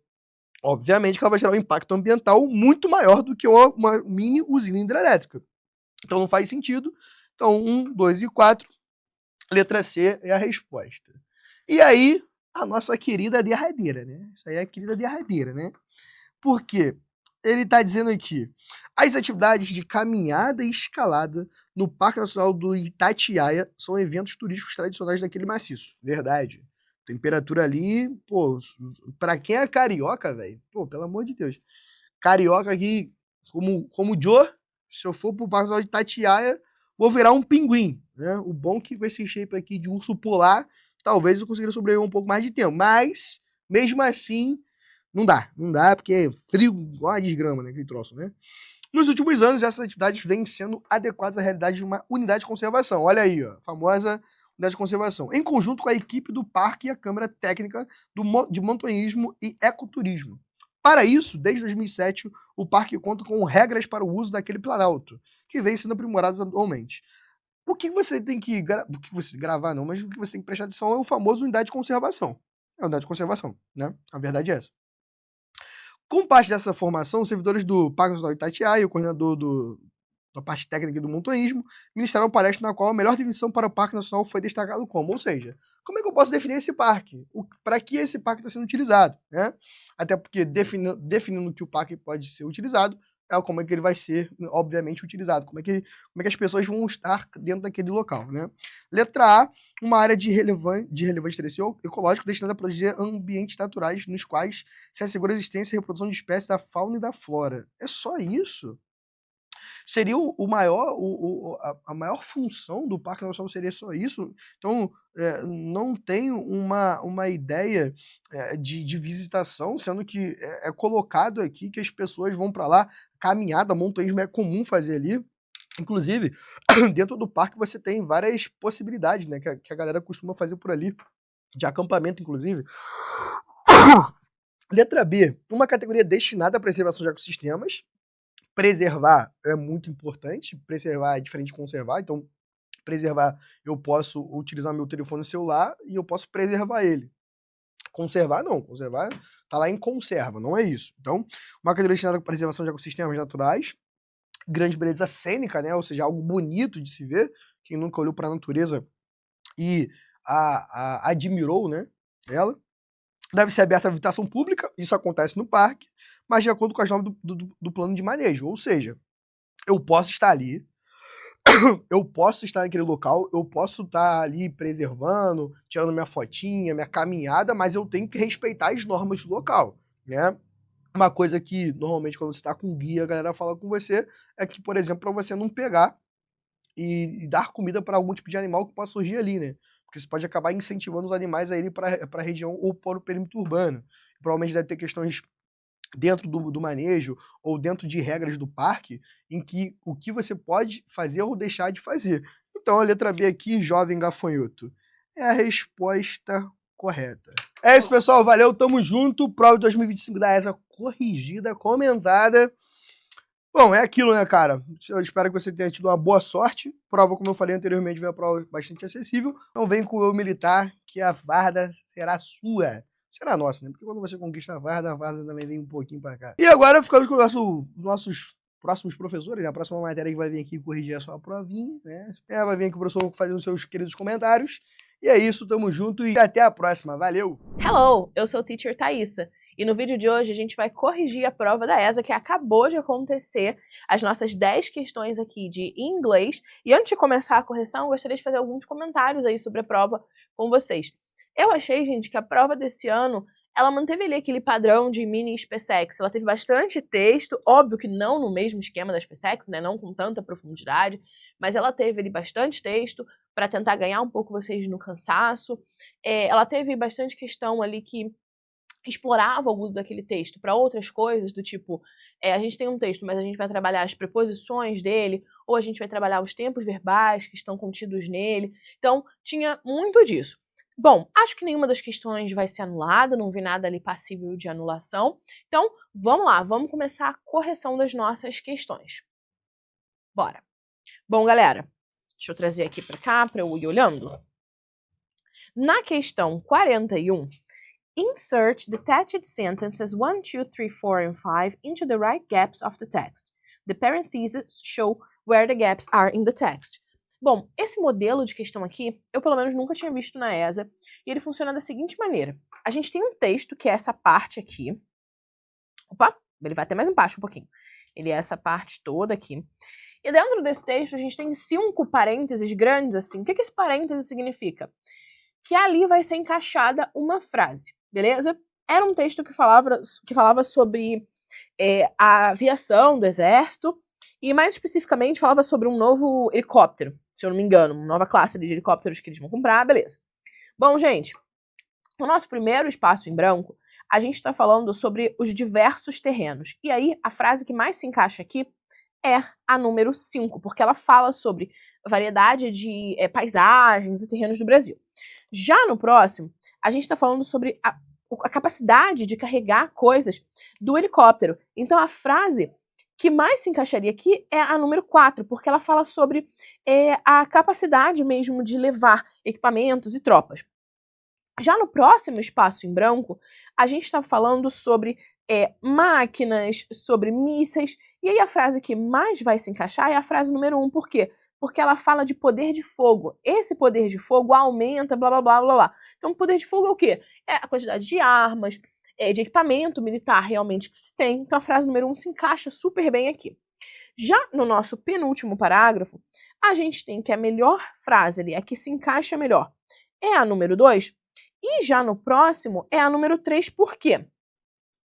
obviamente que ela vai gerar um impacto ambiental muito maior do que uma mini usina hidrelétrica. Então, não faz sentido. Então, 1, 2 e 4, letra C é a resposta. E aí, a nossa querida derradeira, né? Isso aí é a querida derradeira, né? Por quê? Ele está dizendo aqui, as atividades de caminhada e escalada no Parque Nacional do Itatiaia são eventos turísticos tradicionais daquele maciço. Verdade. Temperatura ali, pra quem é carioca, velho, pelo amor de Deus. Carioca aqui, como o Joe, se eu for pro Parque Nacional de Itatiaia, vou virar um pinguim, né? O bom que com esse shape aqui de urso polar, talvez eu consiga sobreviver um pouco mais de tempo. Mas, mesmo assim, não dá, porque é frio igual a desgrama, né, aquele troço, né? Nos últimos anos, essas atividades vêm sendo adequadas à realidade de uma unidade de conservação. Olha aí, ó, a famosa unidade de conservação. Em conjunto com a equipe do parque e a Câmara Técnica de Montanhismo e Ecoturismo. Para isso, desde 2007, o parque conta com regras para o uso daquele planalto, que vem sendo aprimoradas anualmente. O que você tem que gravar, não, mas o que você tem que prestar atenção é o famoso unidade de conservação. É a unidade de conservação, né? A verdade é essa. Com parte dessa formação, os servidores do Parque Nacional Itatiaia e o coordenador da parte técnica do montanhismo ministraram uma palestra na qual a melhor definição para o Parque Nacional foi destacado como, ou seja, como é que eu posso definir esse parque? Para que esse parque está sendo utilizado, né? Até porque definindo que o parque pode ser utilizado, é como é que ele vai ser, obviamente, utilizado, como é que as pessoas vão estar dentro daquele local, né? Letra A, uma área de relevante interesse ecológico destinada a proteger ambientes naturais nos quais se assegura a existência e a reprodução de espécies da fauna e da flora. É só isso? Seria a maior função do Parque Nacional seria só isso? Então, não tem uma ideia de visitação, sendo que é colocado aqui que as pessoas vão para lá, caminhada, montanhismo é comum fazer ali. Inclusive, dentro do parque você tem várias possibilidades, né, que a galera costuma fazer por ali, de acampamento, inclusive. Letra B, uma categoria destinada à preservação de ecossistemas. preservar é muito importante. Preservar é diferente de conservar. Então, preservar, eu posso utilizar meu telefone celular e eu posso preservar ele. Conservar, não. Conservar tá lá em conserva, não é isso. Então, uma categoria destinada à preservação de ecossistemas naturais, grande beleza cênica, né? Ou seja, algo bonito de se ver. Quem nunca olhou para a natureza e admirou, né? Ela. Deve ser aberta à visitação pública, isso acontece no parque, mas de acordo com as normas do plano de manejo. Ou seja, eu posso estar ali, eu posso estar naquele local, eu posso estar ali preservando, tirando minha fotinha, minha caminhada, mas eu tenho que respeitar as normas do local, né? Uma coisa que, normalmente, quando você está com guia, a galera fala com você, é que, por exemplo, para você não pegar e dar comida para algum tipo de animal que possa surgir ali, né? Porque você pode acabar incentivando os animais a irem para a região ou para o perímetro urbano. Provavelmente deve ter questões dentro do manejo ou dentro de regras do parque em que o que você pode fazer ou deixar de fazer. Então a letra B aqui, jovem gafanhoto, é a resposta correta. É isso, pessoal. Valeu, tamo junto. Prova de 2025 da ESA corrigida, comentada. Bom, é aquilo, né, cara? Eu espero que você tenha tido uma boa sorte. Prova, como eu falei anteriormente, veio uma prova bastante acessível. Então vem com o eu militar, que a farda será sua. Será nossa, né? Porque quando você conquista a farda também vem um pouquinho pra cá. E agora ficamos com os nossos próximos professores, né? A próxima matéria que vai vir aqui corrigir a sua provinha, né? Vai vir aqui o professor fazendo os seus queridos comentários. E é isso, tamo junto e até a próxima. Valeu! Hello, eu sou o Teacher Thaísa. E no vídeo de hoje a gente vai corrigir a prova da ESA que acabou de acontecer, as nossas 10 questões aqui de inglês. E antes de começar a correção, eu gostaria de fazer alguns comentários aí sobre a prova com vocês. Eu achei, gente, que a prova desse ano, ela manteve ali aquele padrão de mini SpaceX. Ela teve bastante texto, óbvio que não no mesmo esquema da SpaceX, né, não com tanta profundidade, mas ela teve ali bastante texto para tentar ganhar um pouco vocês no cansaço. Ela teve bastante questão ali que explorava o uso daquele texto para outras coisas, do tipo, a gente tem um texto, mas a gente vai trabalhar as preposições dele, ou a gente vai trabalhar os tempos verbais que estão contidos nele. Então, tinha muito disso. Bom, acho que nenhuma das questões vai ser anulada, não vi nada ali passível de anulação. Então, vamos lá, vamos começar a correção das nossas questões. Bora. Bom, galera, deixa eu trazer aqui para cá, para eu ir olhando. Na questão 41, insert detached sentences 1, 2, 3, 4 and 5 into the right gaps of the text. The parentheses show where the gaps are in the text. Bom, esse modelo de questão aqui, eu pelo menos nunca tinha visto na ESA, e ele funciona da seguinte maneira. A gente tem um texto, que é essa parte aqui. Opa, ele vai até mais embaixo um pouquinho. Ele é essa parte toda aqui. E dentro desse texto a gente tem 5 parênteses grandes assim. O que esse parêntese significa? Que ali vai ser encaixada uma frase, beleza? Era um texto que falava sobre a aviação do exército, e mais especificamente falava sobre um novo helicóptero, se eu não me engano, uma nova classe de helicópteros que eles vão comprar, beleza. Bom, gente, no nosso primeiro espaço em branco, a gente está falando sobre os diversos terrenos. E aí, a frase que mais se encaixa aqui é a número 5, porque ela fala sobre a variedade de paisagens e terrenos do Brasil. Já no próximo, a gente está falando sobre a capacidade de carregar coisas do helicóptero. Então, a frase que mais se encaixaria aqui é a número 4, porque ela fala sobre a capacidade mesmo de levar equipamentos e tropas. Já no próximo espaço em branco, a gente está falando sobre máquinas, sobre mísseis, e aí a frase que mais vai se encaixar é a frase número 1, por quê? Porque ela fala de poder de fogo. Esse poder de fogo aumenta, blá, blá, blá, blá, blá. Então, poder de fogo é o quê? É a quantidade de armas, de equipamento militar realmente que se tem. Então, a frase número 1 se encaixa super bem aqui. Já no nosso penúltimo parágrafo, a gente tem que a melhor frase ali, a que se encaixa melhor, é a número 2. E já no próximo é a número 3, por quê?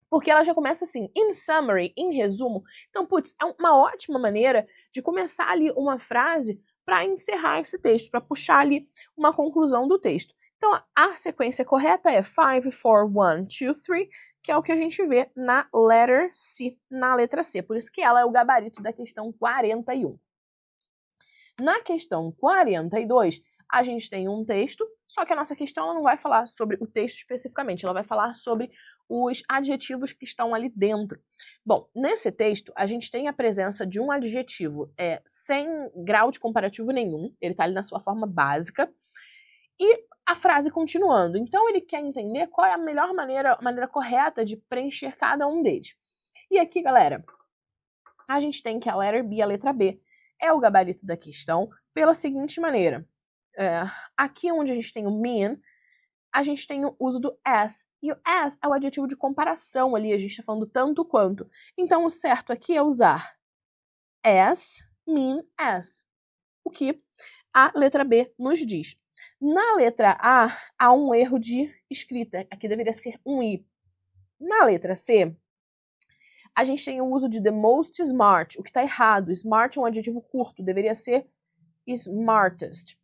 Porque ela já começa assim, in summary, em resumo. Então, putz, é uma ótima maneira de começar ali uma frase para encerrar esse texto, para puxar ali uma conclusão do texto. Então, a sequência correta é 5, 4, 1, 2, 3, que é o que a gente vê na letter C, na letra C. Por isso que ela é o gabarito da questão 41. Na questão 42, a gente tem um texto Só que a nossa questão ela não vai falar sobre o texto especificamente, ela vai falar sobre os adjetivos que estão ali dentro. Bom, nesse texto, a gente tem a presença de um adjetivo sem grau de comparativo nenhum, ele está ali na sua forma básica, e a frase continuando. Então, ele quer entender qual é a melhor maneira correta de preencher cada um deles. E aqui, galera, a gente tem que a letter B, a letra B, é o gabarito da questão pela seguinte maneira. Aqui onde a gente tem o mean, a gente tem o uso do as. E o as é o adjetivo de comparação ali, a gente está falando tanto quanto. Então, o certo aqui é usar as, mean, as. O que a letra B nos diz. Na letra A, há um erro de escrita. Aqui deveria ser um I. Na letra C, a gente tem o uso de the most smart, o que está errado. Smart é um adjetivo curto, deveria ser smartest.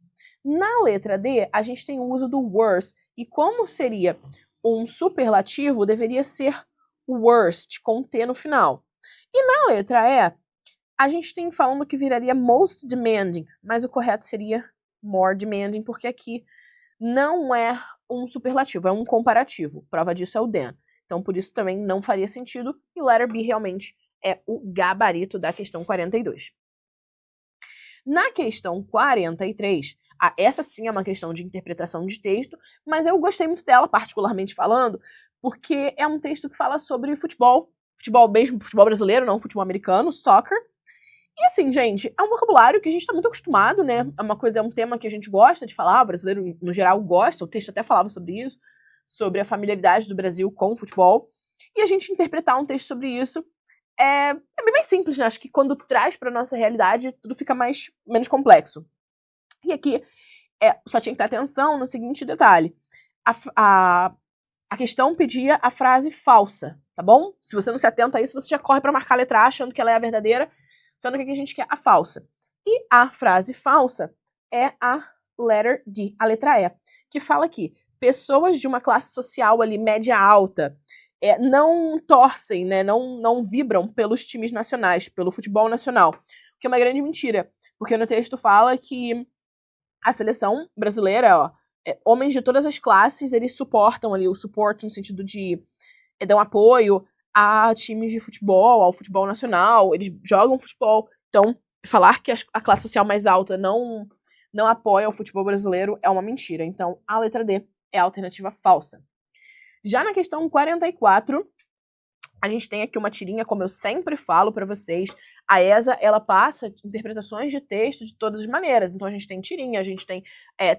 Na letra D, a gente tem o uso do worse, e como seria um superlativo, deveria ser worst, com T no final. E na letra E, a gente tem falando que viraria most demanding, mas o correto seria more demanding, porque aqui não é um superlativo, é um comparativo. Prova disso é o than. Então, por isso também não faria sentido, e letter B realmente é o gabarito da questão 42. Na questão 43, essa sim é uma questão de interpretação de texto, mas eu gostei muito dela, particularmente falando, porque é um texto que fala sobre futebol mesmo, futebol brasileiro, não futebol americano, soccer. E assim, gente, é um vocabulário que a gente tá muito acostumado, né? É um tema que a gente gosta de falar, o brasileiro no geral gosta, o texto até falava sobre isso, sobre a familiaridade do Brasil com o futebol. E a gente interpretar um texto sobre isso é bem simples, né? Acho que quando traz pra nossa realidade, tudo fica menos complexo. E aqui, só tinha que ter atenção no seguinte detalhe. A questão pedia a frase falsa, tá bom? Se você não se atenta a isso, você já corre pra marcar a letra A achando que ela é a verdadeira, sendo que aqui a gente quer a falsa. E a frase falsa é a letter D, a letra E, que fala que pessoas de uma classe social ali média alta não torcem, né, não vibram pelos times nacionais, pelo futebol nacional, o que é uma grande mentira, porque no texto fala que a seleção brasileira, homens de todas as classes, eles suportam ali, o suporte no sentido de dar um apoio a times de futebol, ao futebol nacional, eles jogam futebol. Então, falar que a classe social mais alta não apoia o futebol brasileiro é uma mentira. Então, a letra D é a alternativa falsa. Já na questão 44, a gente tem aqui uma tirinha, como eu sempre falo para vocês. A ESA, ela passa interpretações de texto de todas as maneiras. Então, a gente tem tirinha, a gente tem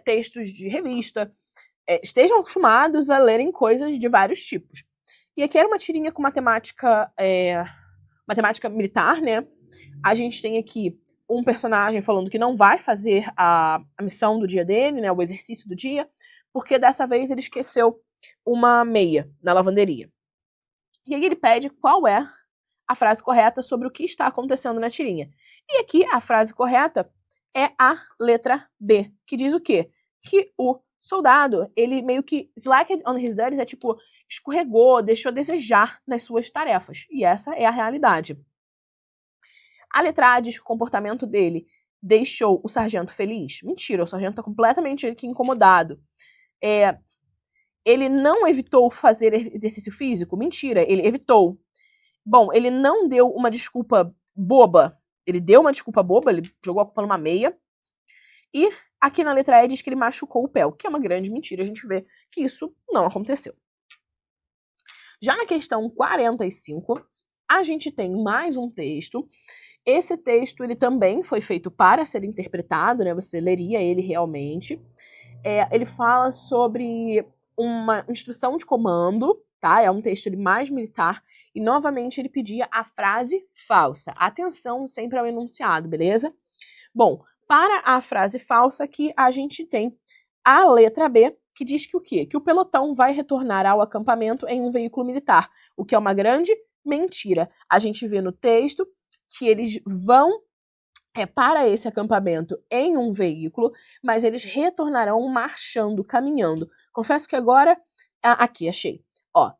textos de revista. Estejam acostumados a lerem coisas de vários tipos. E aqui era uma tirinha com matemática militar, né? A gente tem aqui um personagem falando que não vai fazer a missão do dia dele, né? O exercício do dia, porque dessa vez ele esqueceu uma meia na lavanderia. E aí ele pede qual é a frase correta sobre o que está acontecendo na tirinha. E aqui a frase correta é a letra B, que diz o quê? Que o soldado, ele meio que slacked on his duties, tipo, escorregou, deixou a desejar nas suas tarefas. E essa é a realidade. A letra A diz que o comportamento dele deixou o sargento feliz. Mentira, o sargento está completamente aqui incomodado. Ele não evitou fazer exercício físico? Mentira, ele evitou. Bom, ele não deu uma desculpa boba. Ele deu uma desculpa boba, ele jogou a culpa numa meia. E aqui na letra E diz que ele machucou o pé, o que é uma grande mentira. A gente vê que isso não aconteceu. Já na questão 45, a gente tem mais um texto. Esse texto, ele também foi feito para ser interpretado, né? Você leria ele realmente. Ele fala sobre uma instrução de comando, tá? É um texto mais militar. E, novamente, ele pedia a frase falsa. Atenção sempre ao enunciado, beleza? Bom, para a frase falsa aqui, a gente tem a letra B, que diz que o quê? Que o pelotão vai retornar ao acampamento em um veículo militar, o que é uma grande mentira. A gente vê no texto que eles vão para esse acampamento em um veículo, mas eles retornarão marchando, caminhando. Confesso que agora... aqui, achei.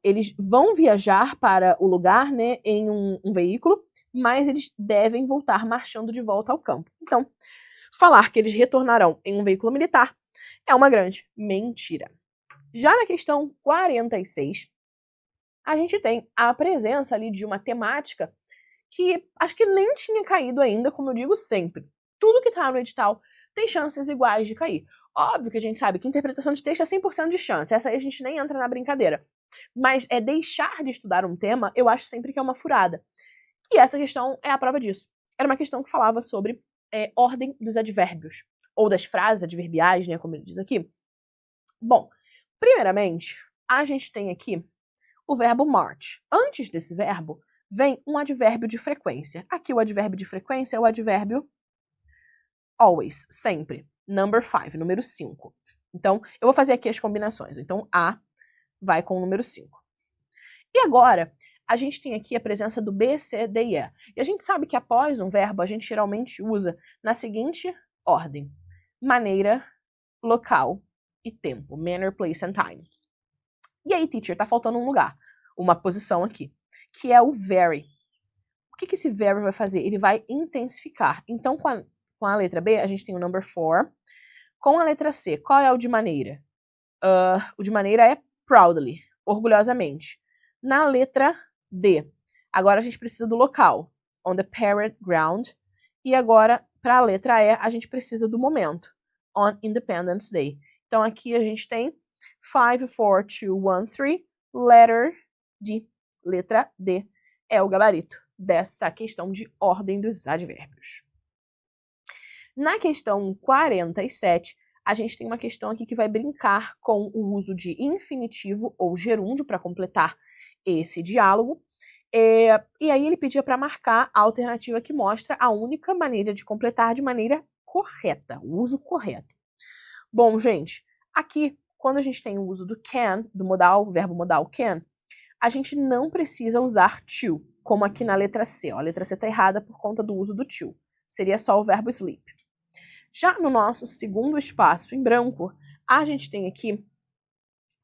Eles vão viajar para o lugar, né, em um veículo, mas eles devem voltar marchando de volta ao campo. Então, falar que eles retornarão em um veículo militar é uma grande mentira. Já na questão 46, a gente tem a presença ali de uma temática que acho que nem tinha caído ainda, como eu digo sempre. Tudo que tá no edital tem chances iguais de cair. Óbvio que a gente sabe que interpretação de texto é 100% de chance, essa aí a gente nem entra na brincadeira. Mas deixar de estudar um tema, eu acho sempre que é uma furada. E essa questão é a prova disso. Era uma questão que falava sobre ordem dos advérbios, ou das frases adverbiais, né, como ele diz aqui. Bom, primeiramente, a gente tem aqui o verbo march. Antes desse verbo, vem um advérbio de frequência. Aqui o advérbio de frequência é o advérbio always, sempre. Number 5, número 5. Então, eu vou fazer aqui as combinações. Então, A vai com o número 5. E agora, a gente tem aqui a presença do B, C, D e E. E a gente sabe que após um verbo, a gente geralmente usa na seguinte ordem: maneira, local e tempo. Manner, place and time. E aí, teacher, tá faltando um lugar, uma posição aqui, que é o very. O que esse very vai fazer? Ele vai intensificar. Então, com a letra B, a gente tem o number 4. Com a letra C, qual é o de maneira? O de maneira é proudly, orgulhosamente. Na letra D, agora a gente precisa do local, on the parent ground. E agora, para a letra E, a gente precisa do momento, on Independence Day. Então, aqui a gente tem 5, 4, 2, 1, 3, letter D. Letra D é o gabarito dessa questão de ordem dos advérbios. Na questão 47, a gente tem uma questão aqui que vai brincar com o uso de infinitivo ou gerúndio para completar esse diálogo. E aí ele pedia para marcar a alternativa que mostra a única maneira de completar de maneira correta, o uso correto. Bom, gente, aqui, quando a gente tem o uso do can, do modal, verbo modal can, a gente não precisa usar to, como aqui na letra C. Ó, a letra C está errada por conta do uso do to. Seria só o verbo sleep. Já no nosso segundo espaço em branco, a gente tem aqui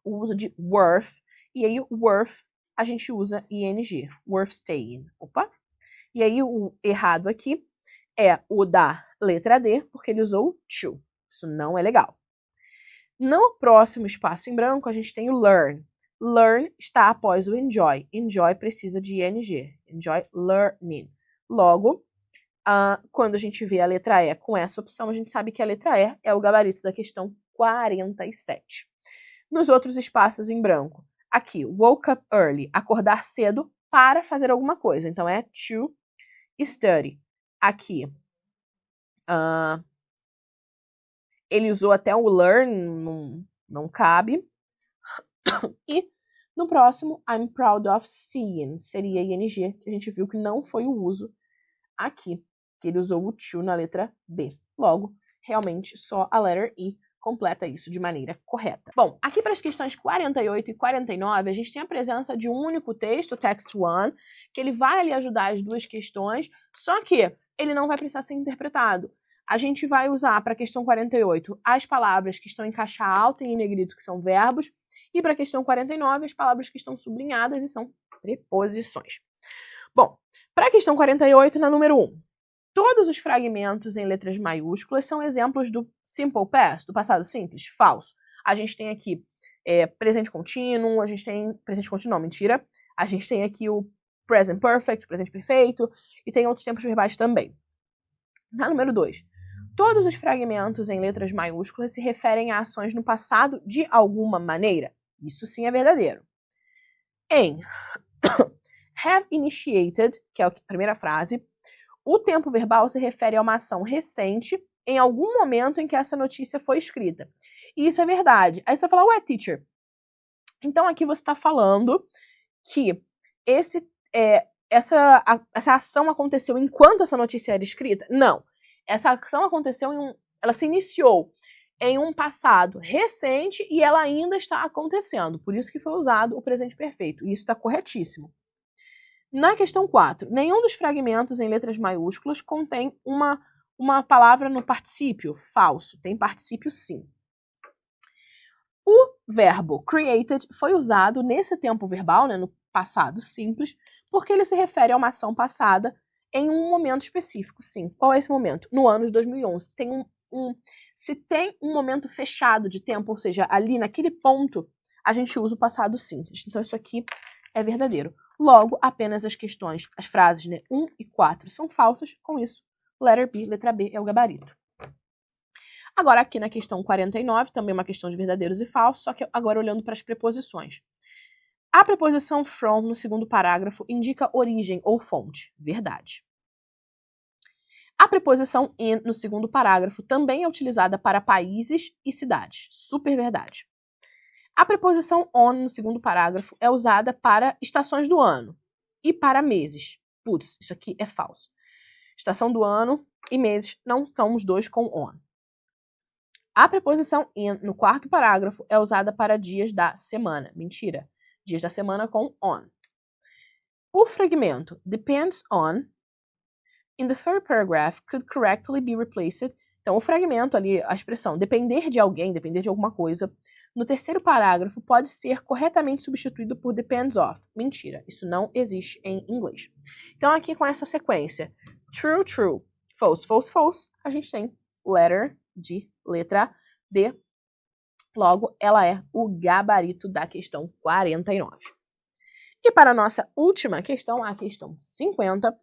o uso de worth, e aí o worth a gente usa ing, worth staying. Opa! E aí o errado aqui é o da letra D, porque ele usou to. Isso não é legal. No próximo espaço em branco, a gente tem o learn. Learn está após o enjoy. Enjoy precisa de ing. Enjoy learning. Logo, quando a gente vê a letra E com essa opção, a gente sabe que a letra E é o gabarito da questão 47. Nos outros espaços em branco, aqui, woke up early, acordar cedo para fazer alguma coisa. Então, é to study. Aqui, ele usou até o learn, não cabe. E no próximo, I'm proud of seeing, seria ing, que a gente viu que não foi o uso aqui, que ele usou o to na letra B. Logo, realmente, só a letter I completa isso de maneira correta. Bom, aqui para as questões 48 e 49, a gente tem a presença de um único texto, text 1, que ele vai ali ajudar as duas questões, só que ele não vai precisar ser interpretado. A gente vai usar para a questão 48 as palavras que estão em caixa alta e em negrito, que são verbos, e para a questão 49 as palavras que estão sublinhadas e são preposições. Bom, para a questão 48, na número 1, todos os fragmentos em letras maiúsculas são exemplos do simple past, do passado simples, falso. A gente tem aqui presente contínuo, a gente tem presente contínuo, não, mentira. A gente tem aqui o present perfect, presente perfeito, e tem outros tempos verbais também. Na número 2, todos os fragmentos em letras maiúsculas se referem a ações no passado de alguma maneira. Isso sim é verdadeiro. Em have initiated, que é a primeira frase, o tempo verbal se refere a uma ação recente em algum momento em que essa notícia foi escrita. E isso é verdade. Aí você vai falar, ué, teacher, então aqui você está falando que essa ação aconteceu enquanto essa notícia era escrita? Não. Essa ação aconteceu ela se iniciou em um passado recente e ela ainda está acontecendo. Por isso que foi usado o presente perfeito. E isso está corretíssimo. Na questão 4, nenhum dos fragmentos em letras maiúsculas contém uma palavra no particípio. Falso. Tem particípio sim. O verbo created foi usado nesse tempo verbal, né, no passado simples, porque ele se refere a uma ação passada em um momento específico, sim. Qual é esse momento? No ano de 2011. Tem se tem um momento fechado de tempo, ou seja, ali naquele ponto, a gente usa o passado simples. Então isso aqui é verdadeiro. Logo, apenas as frases, né, 1 e 4 são falsas. Com isso, letter B, letra B, é o gabarito. Agora, aqui na questão 49, também uma questão de verdadeiros e falsos, só que agora olhando para as preposições. A preposição from, no segundo parágrafo, indica origem ou fonte. Verdade. A preposição in, no segundo parágrafo, também é utilizada para países e cidades. Super verdade. A preposição on, no segundo parágrafo, é usada para estações do ano e para meses. Putz, isso aqui é falso. Estação do ano e meses não são os dois com on. A preposição in, no quarto parágrafo, é usada para dias da semana. Mentira. Dias da semana com on. O fragmento depends on, in the third paragraph, could correctly be replaced. Então, o fragmento ali, a expressão depender de alguém, depender de alguma coisa, no terceiro parágrafo pode ser corretamente substituído por depends of. Mentira, isso não existe em inglês. Então, aqui com essa sequência, true, true, false, false, false, a gente tem letter D, letra D. Logo, ela é o gabarito da questão 49. E para a nossa última questão, a questão 50,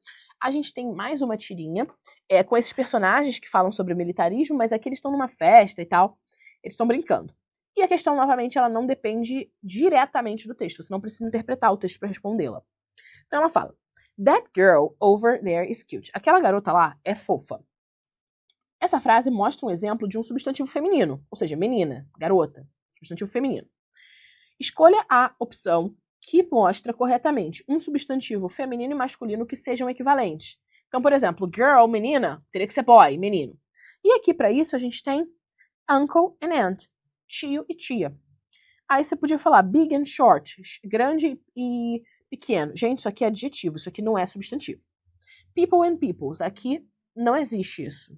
a gente tem mais uma tirinha com esses personagens que falam sobre o militarismo, mas aqui eles estão numa festa e tal, eles estão brincando. E a questão, novamente, ela não depende diretamente do texto, você não precisa interpretar o texto para respondê-la. Então ela fala, that girl over there is cute. Aquela garota lá é fofa. Essa frase mostra um exemplo de um substantivo feminino, ou seja, menina, garota, substantivo feminino. Escolha a opção que mostra corretamente um substantivo feminino e masculino que sejam equivalentes. Então, por exemplo, girl, menina, teria que ser boy, menino. E aqui, para isso, a gente tem uncle and aunt, tio e tia. Aí você podia falar big and short, grande e pequeno. Gente, isso aqui é adjetivo, isso aqui não é substantivo. People and peoples, aqui não existe isso.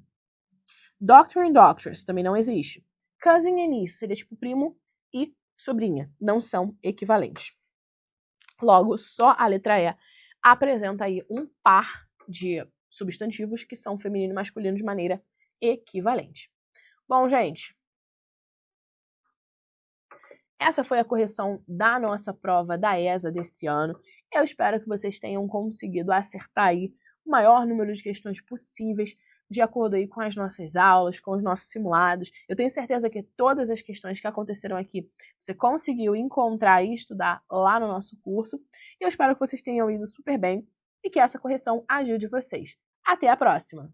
Doctor and doctress, também não existe. Cousin and niece, seria tipo primo e sobrinha, não são equivalentes. Logo, só a letra E apresenta aí um par de substantivos que são feminino e masculino de maneira equivalente. Bom, gente, essa foi a correção da nossa prova da ESA desse ano. Eu espero que vocês tenham conseguido acertar aí o maior número de questões possíveis de acordo aí com as nossas aulas, com os nossos simulados. Eu tenho certeza que todas as questões que aconteceram aqui você conseguiu encontrar e estudar lá no nosso curso. E eu espero que vocês tenham ido super bem e que essa correção ajude vocês. Até a próxima!